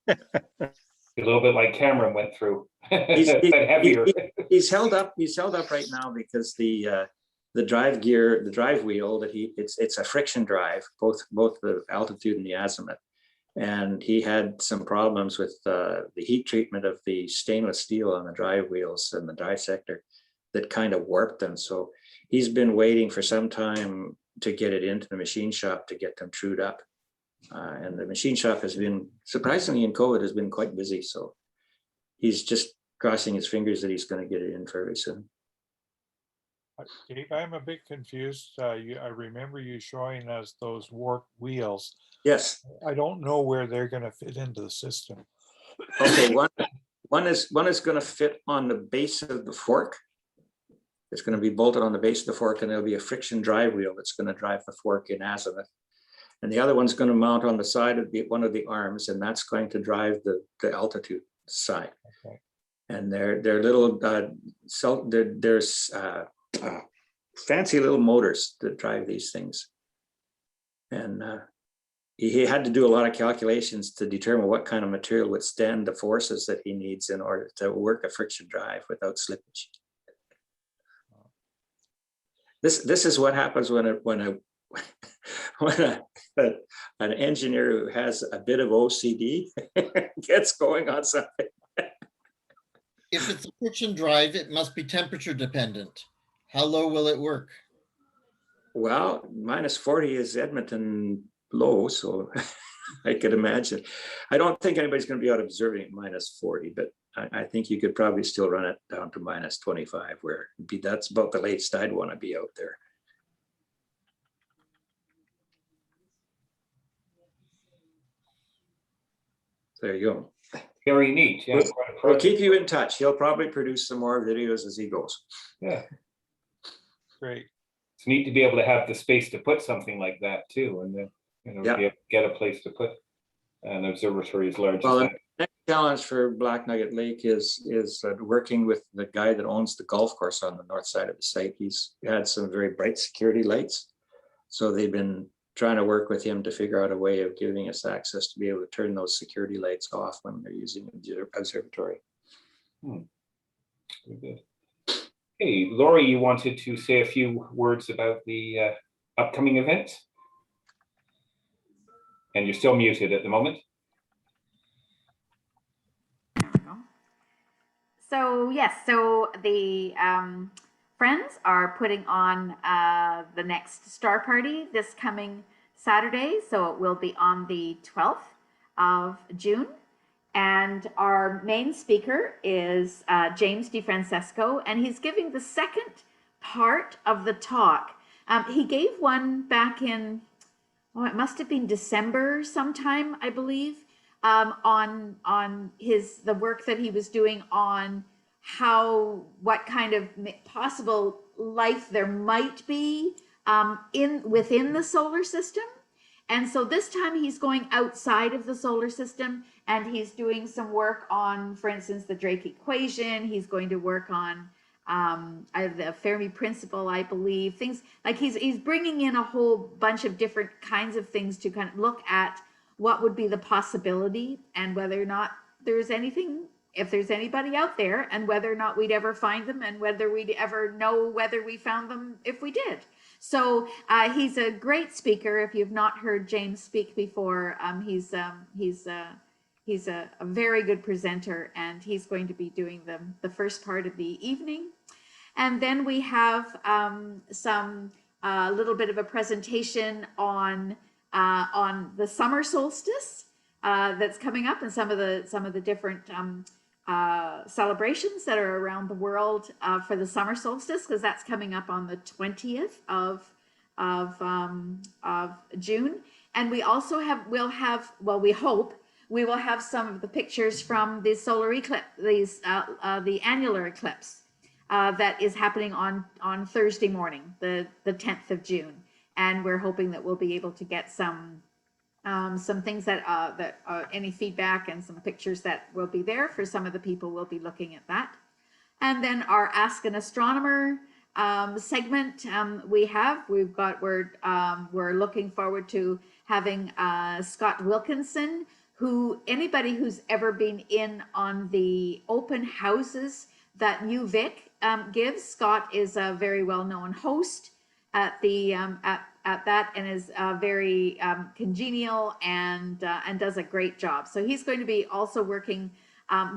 A little bit like Cameron went through. He's held up right now because the drive gear, the drive wheel that it's a friction drive, both the altitude and the azimuth. And he had some problems with the heat treatment of the stainless steel on the drive wheels and the drive sector that kind of warped them. So he's been waiting for some time to get it into the machine shop to get them trued up. And the machine shop has been, surprisingly in COVID, has been quite busy. So he's just crossing his fingers that he's going to get it in very soon. Dave, I'm a bit confused. I remember you showing us those warped wheels. Yes. I don't know where they're going to fit into the system. Okay, one is going to fit on the base of the fork. It's going to be bolted on the base of the fork, and there'll be a friction drive wheel that's going to drive the fork in azimuth. And the other one's going to mount on the side of one of the arms, and that's going to drive the altitude side. Okay. And they're little there's fancy little motors that drive these things. And he had to do a lot of calculations to determine what kind of material would stand the forces that he needs in order to work a friction drive without slippage. This is what happens when an engineer who has a bit of OCD gets going on something. If it's a friction drive, it must be temperature dependent. How low will it work? Well, -40 is Edmonton low, so I could imagine. I don't think anybody's going to be out observing at -40, but I think you could probably still run it down to -25, where that's about the latest I'd want to be out there. There you go. Very neat. Yeah, we'll keep you in touch. He'll probably produce some more videos as he goes. Yeah. Great. It's neat to be able to have the space to put something like that too, and then be able to get a place to put an observatory as large as that. The next challenge for Black Nugget Lake is working with the guy that owns the golf course on the north side of the site. He's had some very bright security lights, so they've been trying to work with him to figure out a way of giving us access to be able to turn those security lights off when they're using the observatory. Very good. Hey, Lauri, you wanted to say a few words about the upcoming event? And you're still muted at the moment. There we go. So yes, so the friends are putting on the next star party this coming Saturday. So it will be on the 12th of June. And our main speaker is James DeFrancesco, and he's giving the second part of the talk. He gave one back in, it must have been December sometime, I believe, on the work that he was doing on what kind of possible life there might be within the solar system. And so this time he's going outside of the solar system, and he's doing some work on, for instance, the Drake equation. He's going to work on the Fermi principle, I believe. Things like he's bringing in a whole bunch of different kinds of things to kind of look at what would be the possibility and whether or not there's anything, if there's anybody out there, and whether or not we'd ever find them, and whether we'd ever know whether we found them if we did. So he's a great speaker. If you've not heard James speak before, he's a very good presenter, and he's going to be doing the first part of the evening. And then we have some little bit of a presentation on the summer solstice that's coming up, and some of the different celebrations that are around the world for the summer solstice, because that's coming up on the 20th of June. And we also we hope we will have some of the pictures from the solar eclipse, the annular eclipse that is happening on Thursday morning, the 10th of June. And we're hoping that we'll be able to get some things that any feedback and some pictures that will be there for some of the people will be looking at that. And then our Ask an Astronomer segment we're looking forward to having Scott Wilkinson, who anybody who's ever been in on the open houses that UVic gives. Scott is a very well-known host at the at that, and is very congenial and does a great job. So he's going to be also working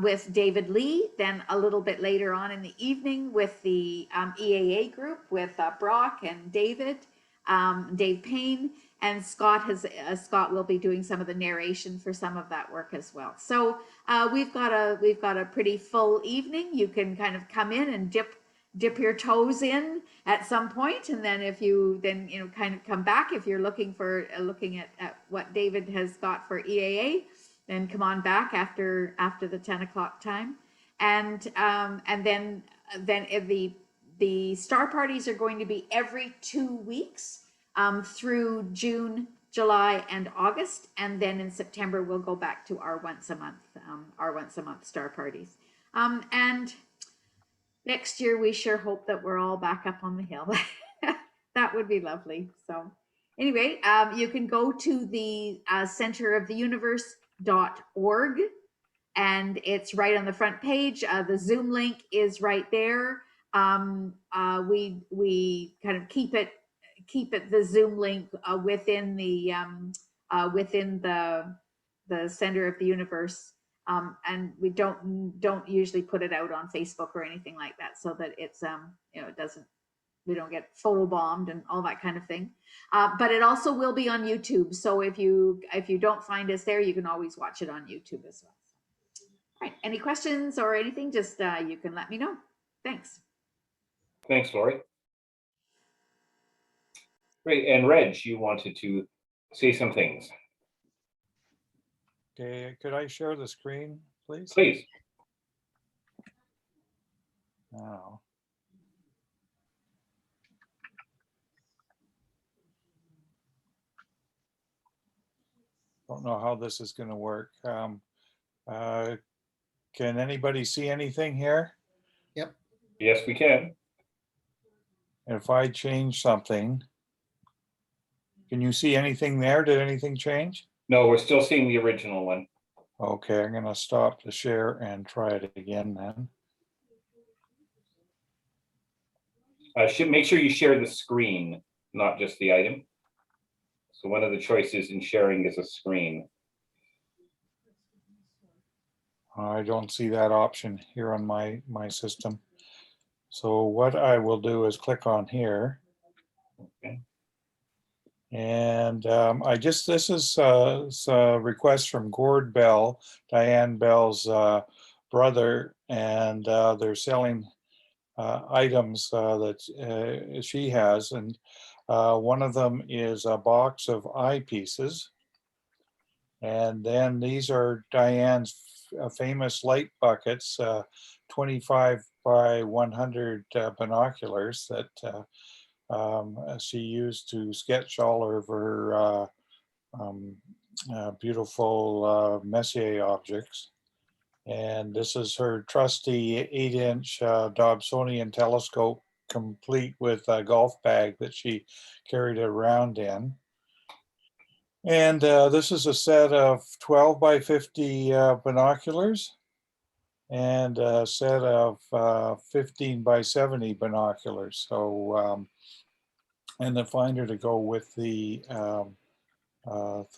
with David Lee, then a little bit later on in the evening with the EAA group with Brock and David, Dave Payne, and Scott will be doing some of the narration for some of that work as well. So we've got a pretty full evening. You can kind of come in and dip your toes in at some point, and then kind of come back if you're looking at what David has got for EAA. Then come on back after the 10 o'clock time, and then the star parties are going to be every 2 weeks through June, July, and August, and then in September we'll go back to our once a month star parties. And next year we sure hope that we're all back up on the hill. That would be lovely. So anyway, you can go to the centeroftheuniverse.org, and it's right on the front page. The Zoom link is right there. We kind of keep it the Zoom link within the center of the universe, and we don't usually put it out on Facebook or anything like that, so that it's we don't get photobombed and all that kind of thing. But it also will be on YouTube. So if you don't find us there, you can always watch it on YouTube as well. All right, any questions or anything, just you can let me know. Thanks. Thanks, Lauri. Great, and Reg, you wanted to say some things. Okay, could I share the screen, please? Please. Now. Don't know how this is going to work. Can anybody see anything here? Yep. Yes, we can. If I change something, can you see anything there? Did anything change? No, we're still seeing the original one. Okay, I'm going to stop the share and try it again then. Make sure you share the screen, not just the item. So one of the choices in sharing is a screen. I don't see that option here on my system. So what I will do is click on here. Okay. And this is a request from Gord Bell, Diane Bell's brother, and they're selling items that she has, and one of them is a box of eyepieces, and then these are Diane's famous light buckets, 25 by 100 binoculars that she used to sketch all of her beautiful Messier objects. And this is her trusty 8-inch Dobsonian telescope, complete with a golf bag that she carried around in. And this is a set of 12 by 50 binoculars and a set of 15 by 70 binoculars. So, and the finder to go with the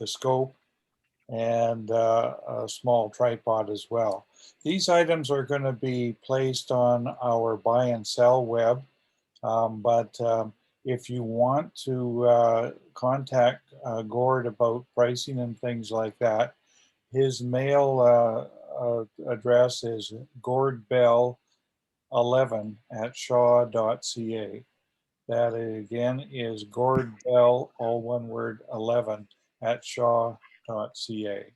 scope, and a small tripod as well. These items are going to be placed on our buy and sell web, but if you want to contact Gord about pricing and things like that, his mail address is gordbell11@shaw.ca. That again is gordbell, all one word, 11@shaw.ca.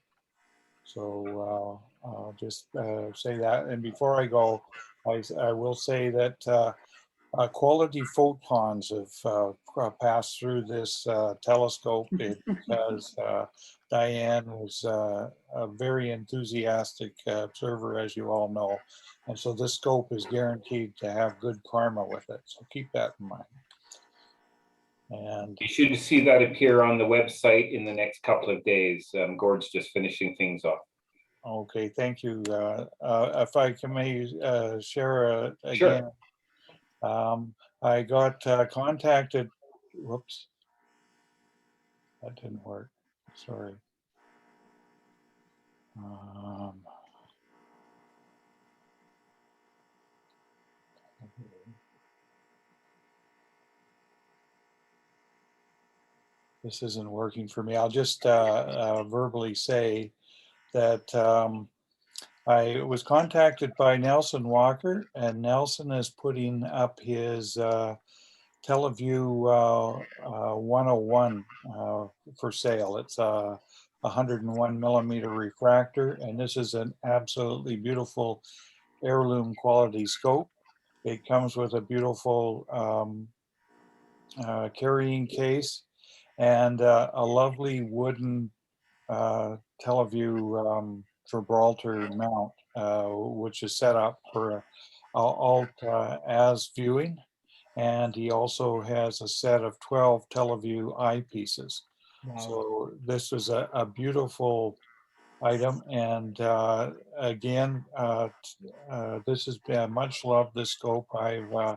So I'll just say that. And before I go, I will say that quality photons have passed through this telescope because Diane was a very enthusiastic observer, as you all know. And so this scope is guaranteed to have good karma with it. So keep that in mind. And you should see that appear on the website in the next couple of days. Gord's just finishing things off. okay, thank you. If I can may share again. Sure. I got contacted. Whoops, that didn't work. Sorry. This isn't working for me. I'll just verbally say that I was contacted by Nelson Walker, and Nelson is putting up his TeleVue 101 for sale. It's a 101 millimeter refractor, and this is an absolutely beautiful heirloom quality scope. It comes with a beautiful carrying case and a lovely wooden TeleVue Gibraltar mount, which is set up for alt-as viewing. And he also has a set of 12 TeleVue eyepieces. Wow. So this was a beautiful item. And again, this has been much loved, this scope. I've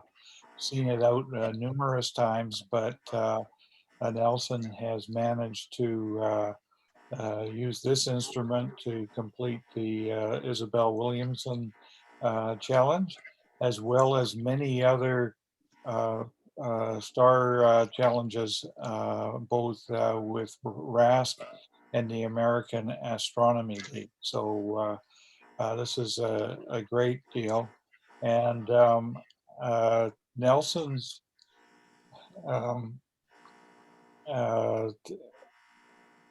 seen it out numerous times, but Nelson has managed to use this instrument to complete the Isabel Williamson challenge, as well as many other star challenges, both with RASC and the American Astronomy League. So this is a great deal. And Nelson's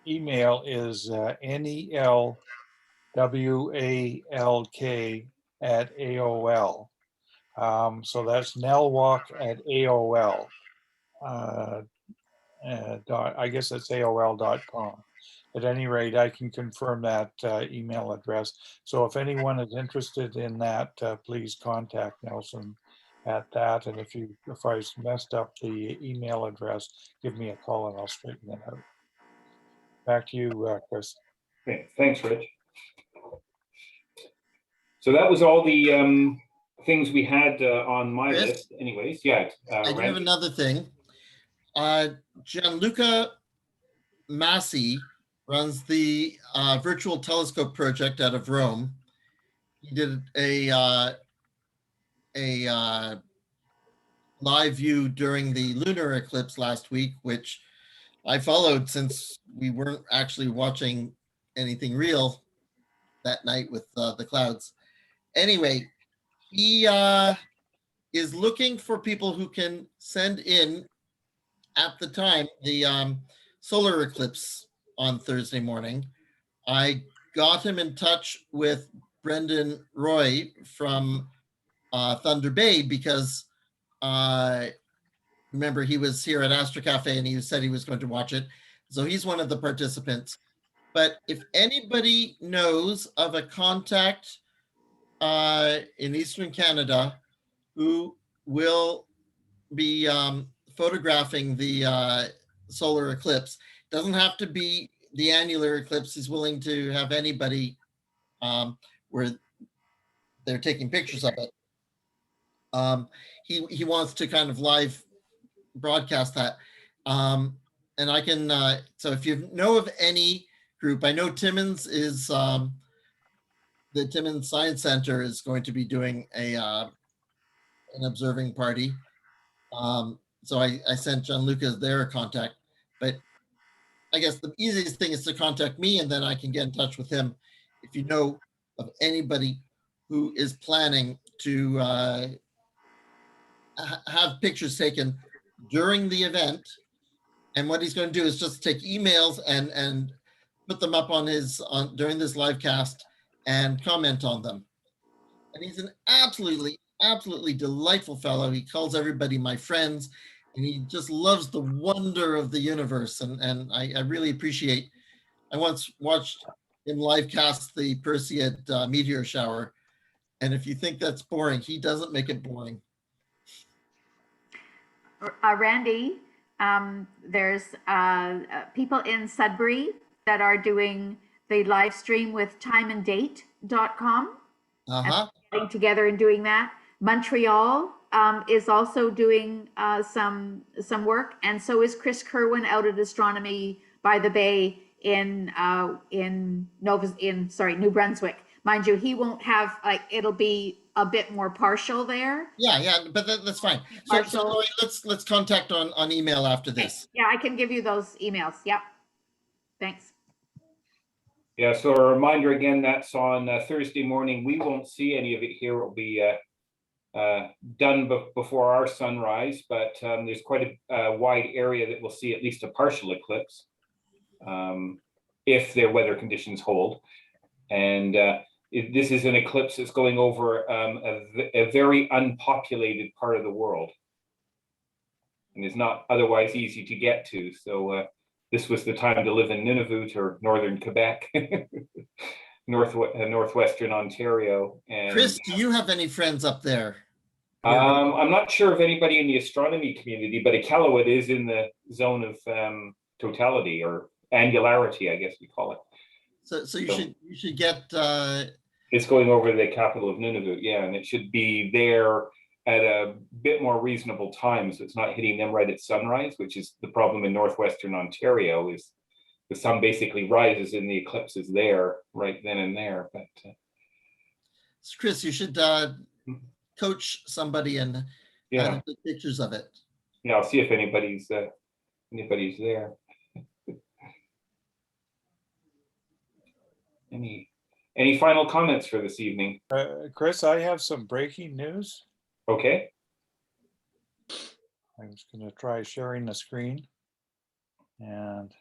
email is NELWALK@AOL. So that's nelwalk@AOL. I guess that's AOL.com. At any rate, I can confirm that email address. So if anyone is interested in that, please contact Nelson at that. And if I messed up the email address, give me a call and I'll straighten it out. Back to you, Chris. Okay, thanks, Rich. So that was all the things we had on my list anyways. Yeah. I do have another thing. Gianluca Massi runs the virtual telescope project out of Rome. He did a live view during the lunar eclipse last week, which I followed since we weren't actually watching anything real that night with the clouds. Anyway, he is looking for people who can send in at the time the solar eclipse on Thursday morning. I got him in touch with Brendan Roy from Thunder Bay because remember he was here at Astronomy Cafe and he said he was going to watch it. So he's one of the participants. But if anybody knows of a contact in Eastern Canada who will be photographing the solar eclipse, doesn't have to be the annular eclipse, he's willing to have anybody where they're taking pictures of it. He wants to kind of live broadcast that. And I can, so if you know of any group, I know Timmins is, the Timmins Science Center is going to be doing an observing party. So I sent Gianluca their contact, but I guess the easiest thing is to contact me and then I can get in touch with him. If you know of anybody who is planning to have pictures taken during the event, and what he's going to do is just take emails and put them up on his during this live cast and comment on them. And he's an absolutely delightful fellow. He calls everybody my friends, and he just loves the wonder of the universe. And I really appreciate. I once watched him live cast the Perseid meteor shower, and if you think that's boring, he doesn't make it boring. Randy, there's people in Sudbury that are doing the live stream with timeanddate.com. Getting together and doing that. Montreal is also doing some work, and so is Chris Kerwin out at Astronomy by the Bay in New Brunswick. Mind you, he won't have, like, it'll be a bit more partial there. Yeah, but that's fine. So let's contact on email after this. Yeah, I can give you those emails. Yep. Thanks. Yeah, so a reminder again, that's on Thursday morning. We won't see any of it here. It will be done before our sunrise, but there's quite a wide area that will see at least a partial eclipse if their weather conditions hold. And this is an eclipse that's going over a very unpopulated part of the world and is not otherwise easy to get to. So this was the time to live in Nunavut or northern Quebec, northwestern Ontario. And Chris, do you have any friends up there? I'm not sure of anybody in the astronomy community, but Iqaluit is in the zone of totality or angularity, I guess we call it. So you should get. It's going over the capital of Nunavut, yeah, and it should be there at a bit more reasonable time, so it's not hitting them right at sunrise, which is the problem in northwestern Ontario. Is the sun basically rises and the eclipse is there right then and there. But Chris, you should coach somebody and take pictures of it. Yeah, I'll see if anybody's there. Any final comments for this evening? Chris, I have some breaking news. Okay. I'm just going to try sharing the screen. And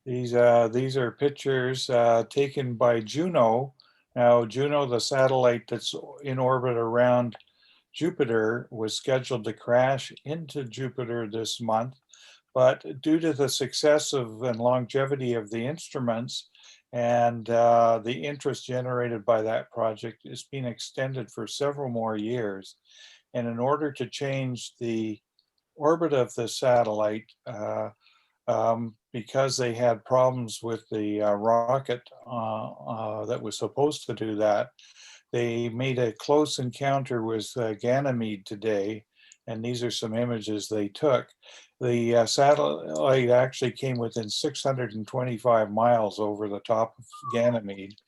these are pictures taken by Juno. Now, Juno, the satellite that's in orbit around Jupiter, was scheduled to crash into Jupiter this month. But due to the success of and longevity of the instruments and the interest generated by that project, it's been extended for several more years. And in order to change the orbit of the satellite, because they had problems with the rocket that was supposed to do that, they made a close encounter with Ganymede today. And these are some images they took. The satellite actually came within 625 miles over the top of Ganymede.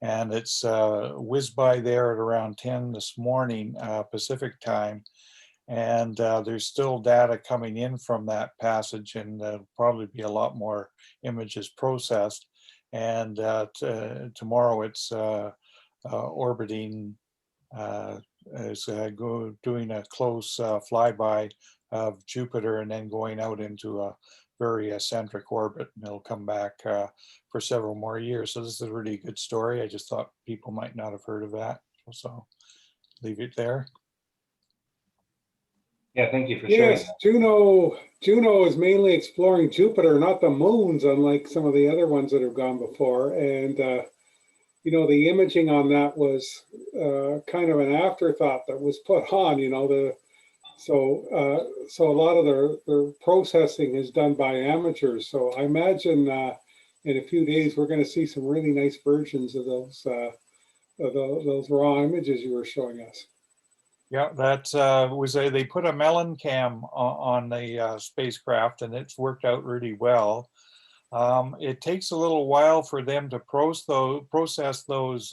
And it's whizzed by there at around 10 this morning, Pacific time. And there's still data coming in from that passage, and there'll probably be a lot more images processed. And tomorrow it's orbiting, is doing a close flyby of Jupiter and then going out into a very eccentric orbit, and it'll come back for several more years. So this is a really good story. I just thought people might not have heard of that. So leave it there. Yeah, thank you for sharing. Yes, Juno is mainly exploring Jupiter, not the moons, unlike some of the other ones that have gone before. And you know, the imaging on that was kind of an afterthought that was put on. You know, So so a lot of their processing is done by amateurs. So I imagine in a few days we're going to see some really nice versions of those raw images you were showing us. Yeah, that they put a melon cam on the spacecraft, and it's worked out really well. It takes a little while for them to process those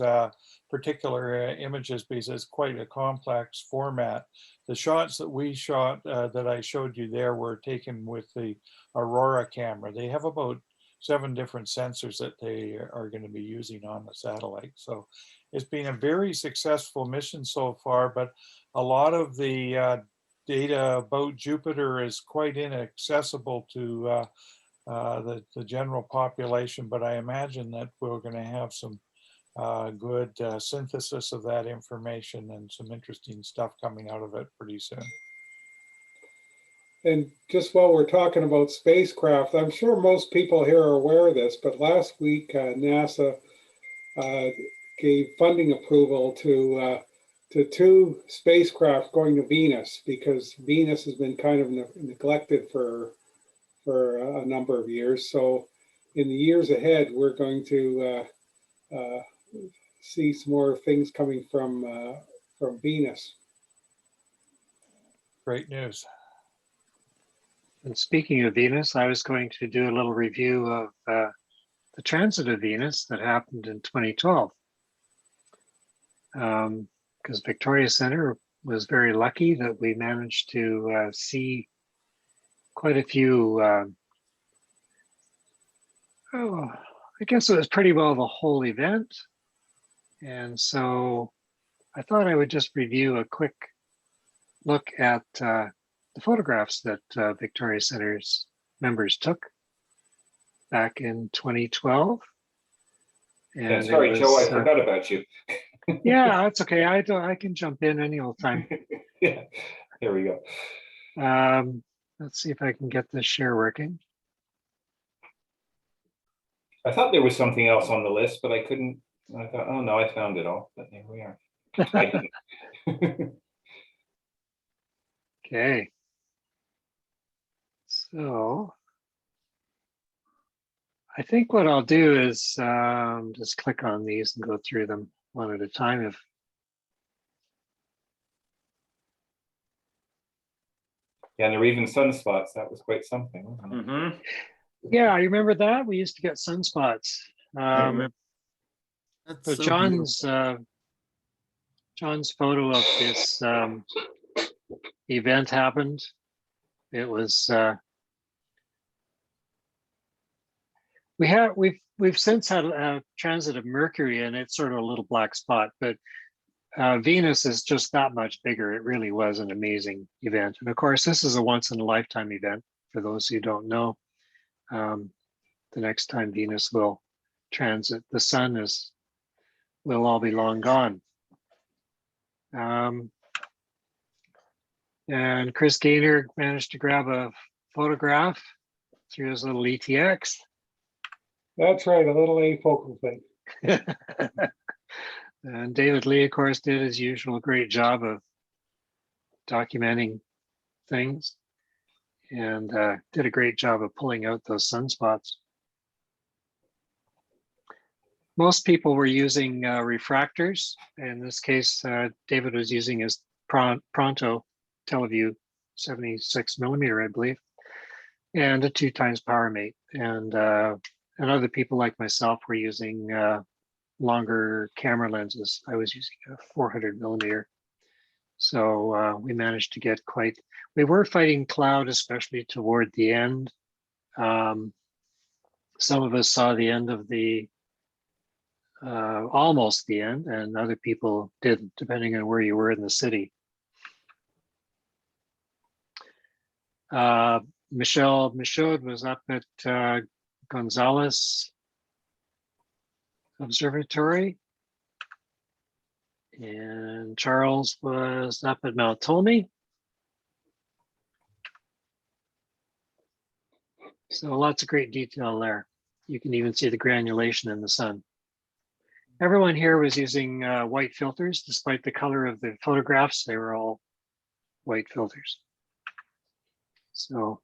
particular images because it's quite a complex format. The shots that we shot, that I showed you there, were taken with the Aurora camera. They have about 7 different sensors that they are going to be using on the satellite. So it's been a very successful mission so far, but a lot of the data about Jupiter is quite inaccessible to the general population, but I imagine that we're going to have some good synthesis of that information and some interesting stuff coming out of it pretty soon. And just while we're talking about spacecraft, I'm sure most people here are aware of this, but last week NASA gave funding approval to 2 spacecraft going to Venus, because Venus has been kind of neglected for a number of years. So in the years ahead, we're going to see some more things coming from Venus. Great news. And speaking of Venus, I was going to do a little review of the transit of Venus that happened in 2012. Because Victoria Center was very lucky that we managed to see quite a few, I guess it was pretty well the whole event. And so I thought I would just review a quick look at the photographs that Victoria Center's members took back in 2012 And yeah, sorry, was, Joe, I forgot about you. Yeah, that's okay. I can jump in any old time. Yeah, there we go. Let's see if I can get this share working. I thought there was something else on the list, but I couldn't. I thought, oh no, I found it all. But here we are. I didn't. Okay. So I think what I'll do is just click on these and go through them one at a time. Yeah, and there were even sunspots. That was quite something. Wasn't it? Mm-hmm. Yeah, I remember that. We used to get sunspots. That's So so John's photo of this event happened. It was we've since had a transit of Mercury, and it's sort of a little black spot, but Venus is just that much bigger. It really was an amazing event, and of course, this is a once-in-a-lifetime event. For those who don't know, the next time Venus will transit the sun will all be long gone. And Chris Gainor managed to grab a photograph through his little ETX. That's right, a little afocal thing. And David Lee, of course, did his usual great job of documenting things, and did a great job of pulling out those sunspots. Most people were using refractors. In this case, David was using his Pronto Teleview 76mm, I believe, and a 2x power mate. And other people like myself were using longer camera lenses. I was using a 400mm. So we managed to get we were fighting cloud, especially toward the end. Some of us saw the end of almost the end, and other people didn't, depending on where you were in the city. Michelle Michaud was up at Gonzales Observatory, and Charles was up at Mount Ptolemy. So lots of great detail there. You can even see the granulation in the sun. Everyone here was using white filters, despite the color of the photographs. They were all white filters. So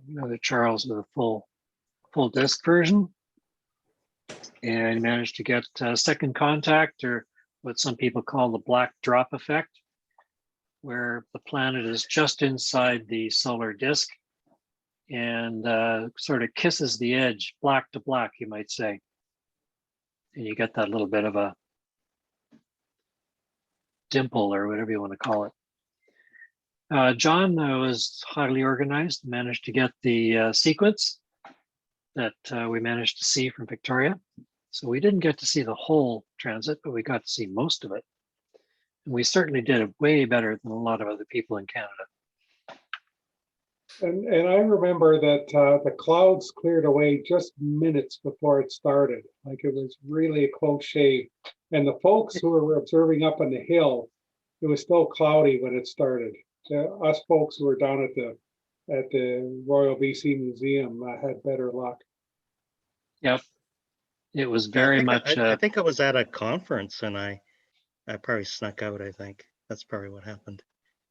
another Charles with a full disc version, and managed to get second contact, or what some people call the black drop effect, where the planet is just inside the solar disk and sort of kisses the edge, black to black, you might say. And you get that little bit of a dimple, or whatever you want to call it. John was highly organized, managed to get the sequence that we managed to see from Victoria. So we didn't get to see the whole transit, but we got to see most of it. And we certainly did it way better than a lot of other people in Canada. And I remember that the clouds cleared away just minutes before it started. Like, it was really a close shave. And the folks who were observing up on the hill, it was still cloudy when it started. Us folks who were down at the Royal BC Museum had better luck. Yep. It was very much. I think I was at a conference and I probably snuck out. I think that's probably what happened,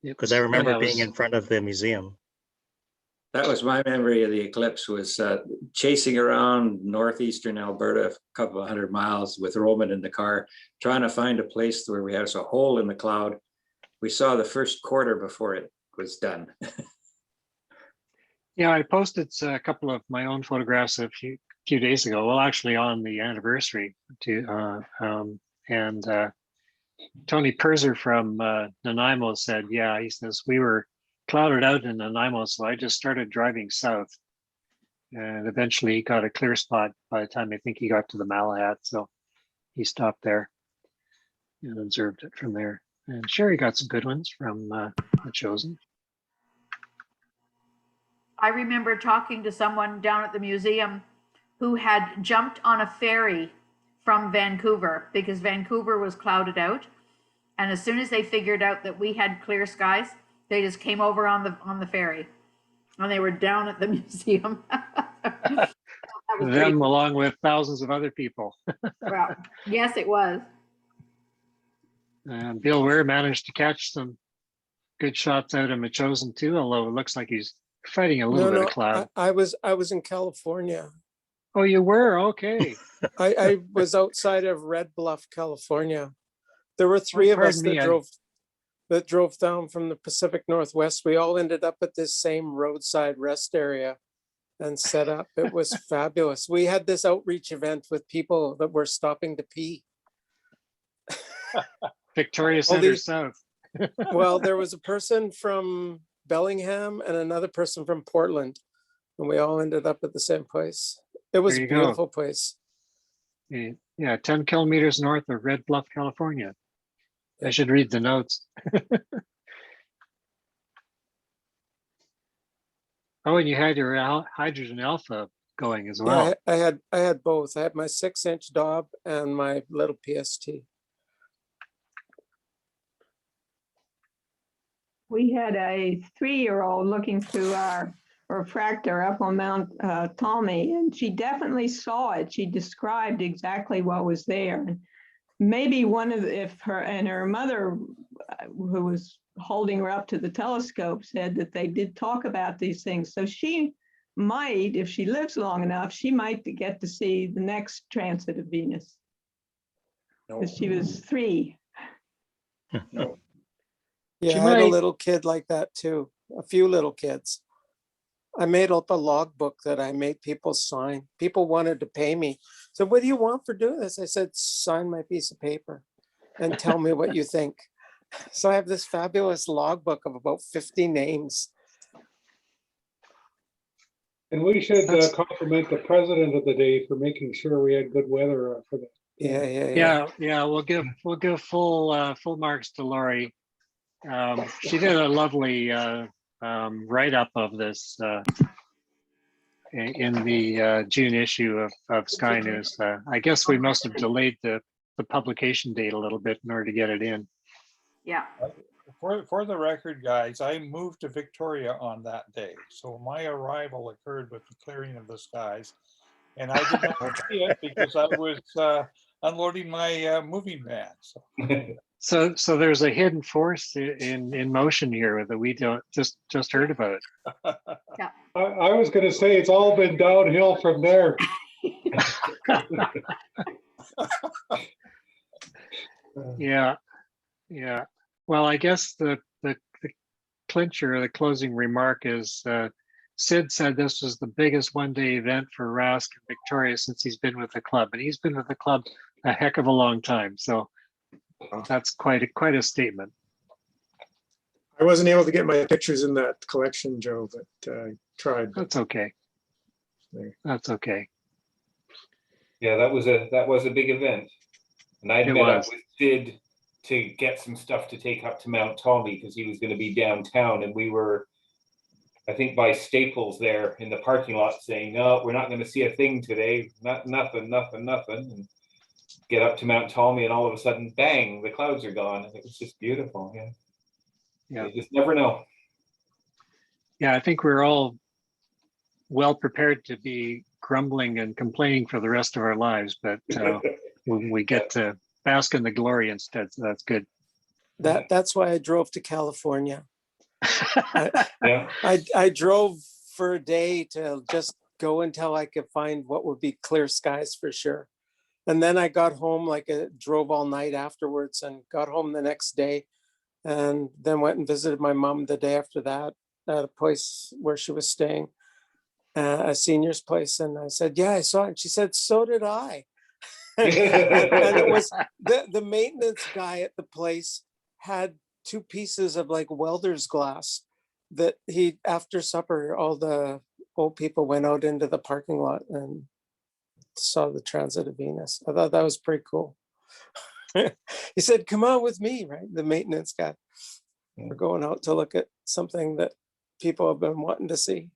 because I remember being in front of the museum. That was my memory of the eclipse, was chasing around northeastern Alberta a couple of 100 miles with Roman in the car, trying to find a place where we had a hole in the cloud. We saw the first quarter before it was done. Yeah, I posted a couple of my own photographs a few days ago. Well, actually on the anniversary and Tony Perzer from Nanaimo said, yeah, he says, we were clouded out in Nanaimo, so I just started driving south, and eventually he got a clear spot by the time I think he got to the Malahat. So he stopped there and observed it from there. And Sherry got some good ones from the Chosen. I remember talking to someone down at the museum who had jumped on a ferry from Vancouver, because Vancouver was clouded out. And as soon as they figured out that we had clear skies, they just came over on the ferry, and they were down at the museum. Them along with thousands of other people. Well, yes, it was. And Bill Weir managed to catch some good shots out of Machosen too, although it looks like he's fighting a little bit of cloud. I was in California. Oh, you were? Okay. I was outside of Red Bluff, California. There were three of us that drove down from the Pacific Northwest. We all ended up at this same roadside rest area and set up. It was fabulous. We had this outreach event with people that were stopping to pee. Victoria Center South. Well, there was a person from Bellingham and another person from Portland, and we all ended up at the same place. It was a beautiful place. Yeah, 10 kilometers north of Red Bluff, California. I should read the notes. Oh, and you had your hydrogen alpha going as well. Yeah, I had both. I had my 6-inch Dob and my little PST. We had a 3-year-old looking through our refractor up on Mount Tommy, and she definitely saw it. She described exactly what was there. And maybe her mother, who was holding her up to the telescope, said that they did talk about these things. So she might, if she lives long enough, she might get to see the next transit of Venus. Because she was 3. No. Yeah, I had a little kid like that too. A few little kids. I made up a logbook that I made people sign. People wanted to pay me. So what do you want for doing this? I said, sign my piece of paper and tell me what you think. So I have this fabulous logbook of about 50 names. And we should compliment the president of the day for making sure we had good weather for that. Yeah. We'll give full marks to Lauri. She did a lovely write-up of this in the June issue of Sky News. I guess we must have delayed the publication date a little bit in order to get it in. Yeah. For the record, guys, I moved to Victoria on that day. So my arrival occurred with the clearing of the skies. And I did not see it because I was unloading my moving van. So there's a hidden force in motion here that we don't just heard about. Yeah. I was going to say it's all been downhill from there. Yeah, yeah. Well, I guess the clincher, the closing remark is Sid said this was the biggest one-day event for RASC in Victoria since he's been with the club, and he's been with the club a heck of a long time. So that's quite a statement. I wasn't able to get my pictures in that collection, Joe, but I tried. That's okay. That's okay. Yeah, that was a big event, and I'd met up with Sid to get some stuff to take up to Mount Tommy because he was going to be downtown, and we were, I think, by Staples there in the parking lot saying, no, we're not going to see a thing today, nothing, and get up to Mount Tommy, and all of a sudden, bang, the clouds are gone, and it was just beautiful. Yeah, you just never know. Yeah, I think we're all well prepared to be grumbling and complaining for the rest of our lives, but when we get to bask in the glory instead, so that's good. That's why I drove to California. Yeah. I drove for a day to just go until I could find what would be clear skies for sure. And then I got home, drove all night afterwards and got home the next day, and then went and visited my mom the day after that at a place where she was staying, a senior's place. And I said, yeah, I saw it. And she said, so did I. And it was the maintenance guy at the place had 2 pieces of welder's glass that after supper, all the old people went out into the parking lot and saw the transit of Venus. I thought that was pretty cool. He said, come on with me, right? The maintenance guy. We're going out to look at something that people have been wanting to see.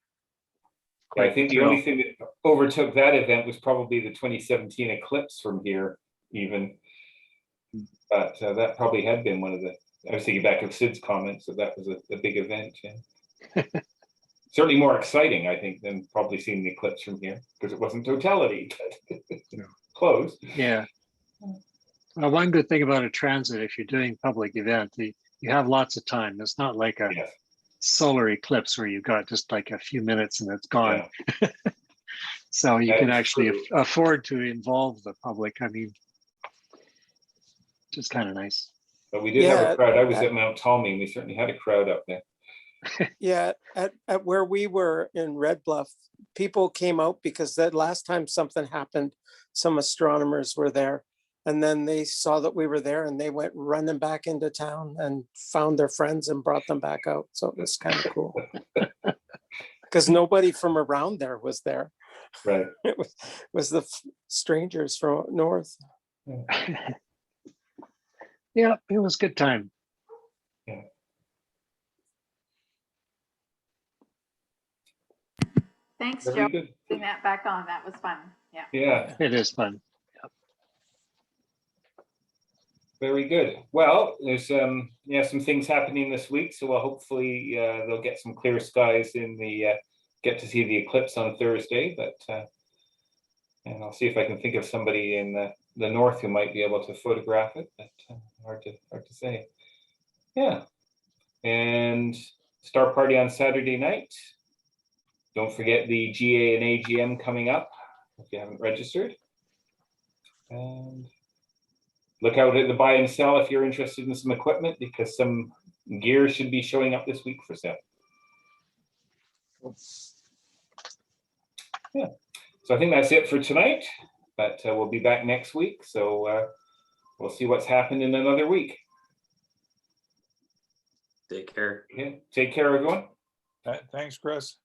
I think the only thing that overtook that event was probably the 2017 eclipse from here, even. But that probably had been one of the, I was thinking back of Sid's comments that was a big event. Yeah. Certainly more exciting, I think, than probably seeing the eclipse from here, because it wasn't totality, but close. Yeah. One good thing about a transit, if you're doing public event, you have lots of time. It's not like a solar eclipse where you've got just a few minutes and it's gone. Yeah. So you can actually afford to involve the public. I mean, just kind of nice. But we did have a crowd. I was at Mount Tommy, and we certainly had a crowd up there. Yeah, at where we were in Red Bluff, people came out because that last time something happened, some astronomers were there, and then they saw that we were there and they went running back into town and found their friends and brought them back out. So it was kind of cool because nobody from around there was there. Right. It was the strangers from up north. Yeah, it was a good time. Yeah. Thanks, Joe. Putting that back on. That was fun. Yeah. Yeah. It is fun. Yep. Very good. Well, there's some things happening this week, so hopefully they'll get some clear skies in the get to see the eclipse on Thursday. But and I'll see if I can think of somebody in the north who might be able to photograph it. But hard to say. Yeah. And star party on Saturday night. Don't forget the GA and AGM coming up if you haven't registered. And look out at the buy and sell if you're interested in some equipment, because some gear should be showing up this week for sale. Yeah. So I think that's it for tonight, but we'll be back next week. So we'll see what's happened in another week. Take care. Yeah. Take care, everyone. Thanks, Chris.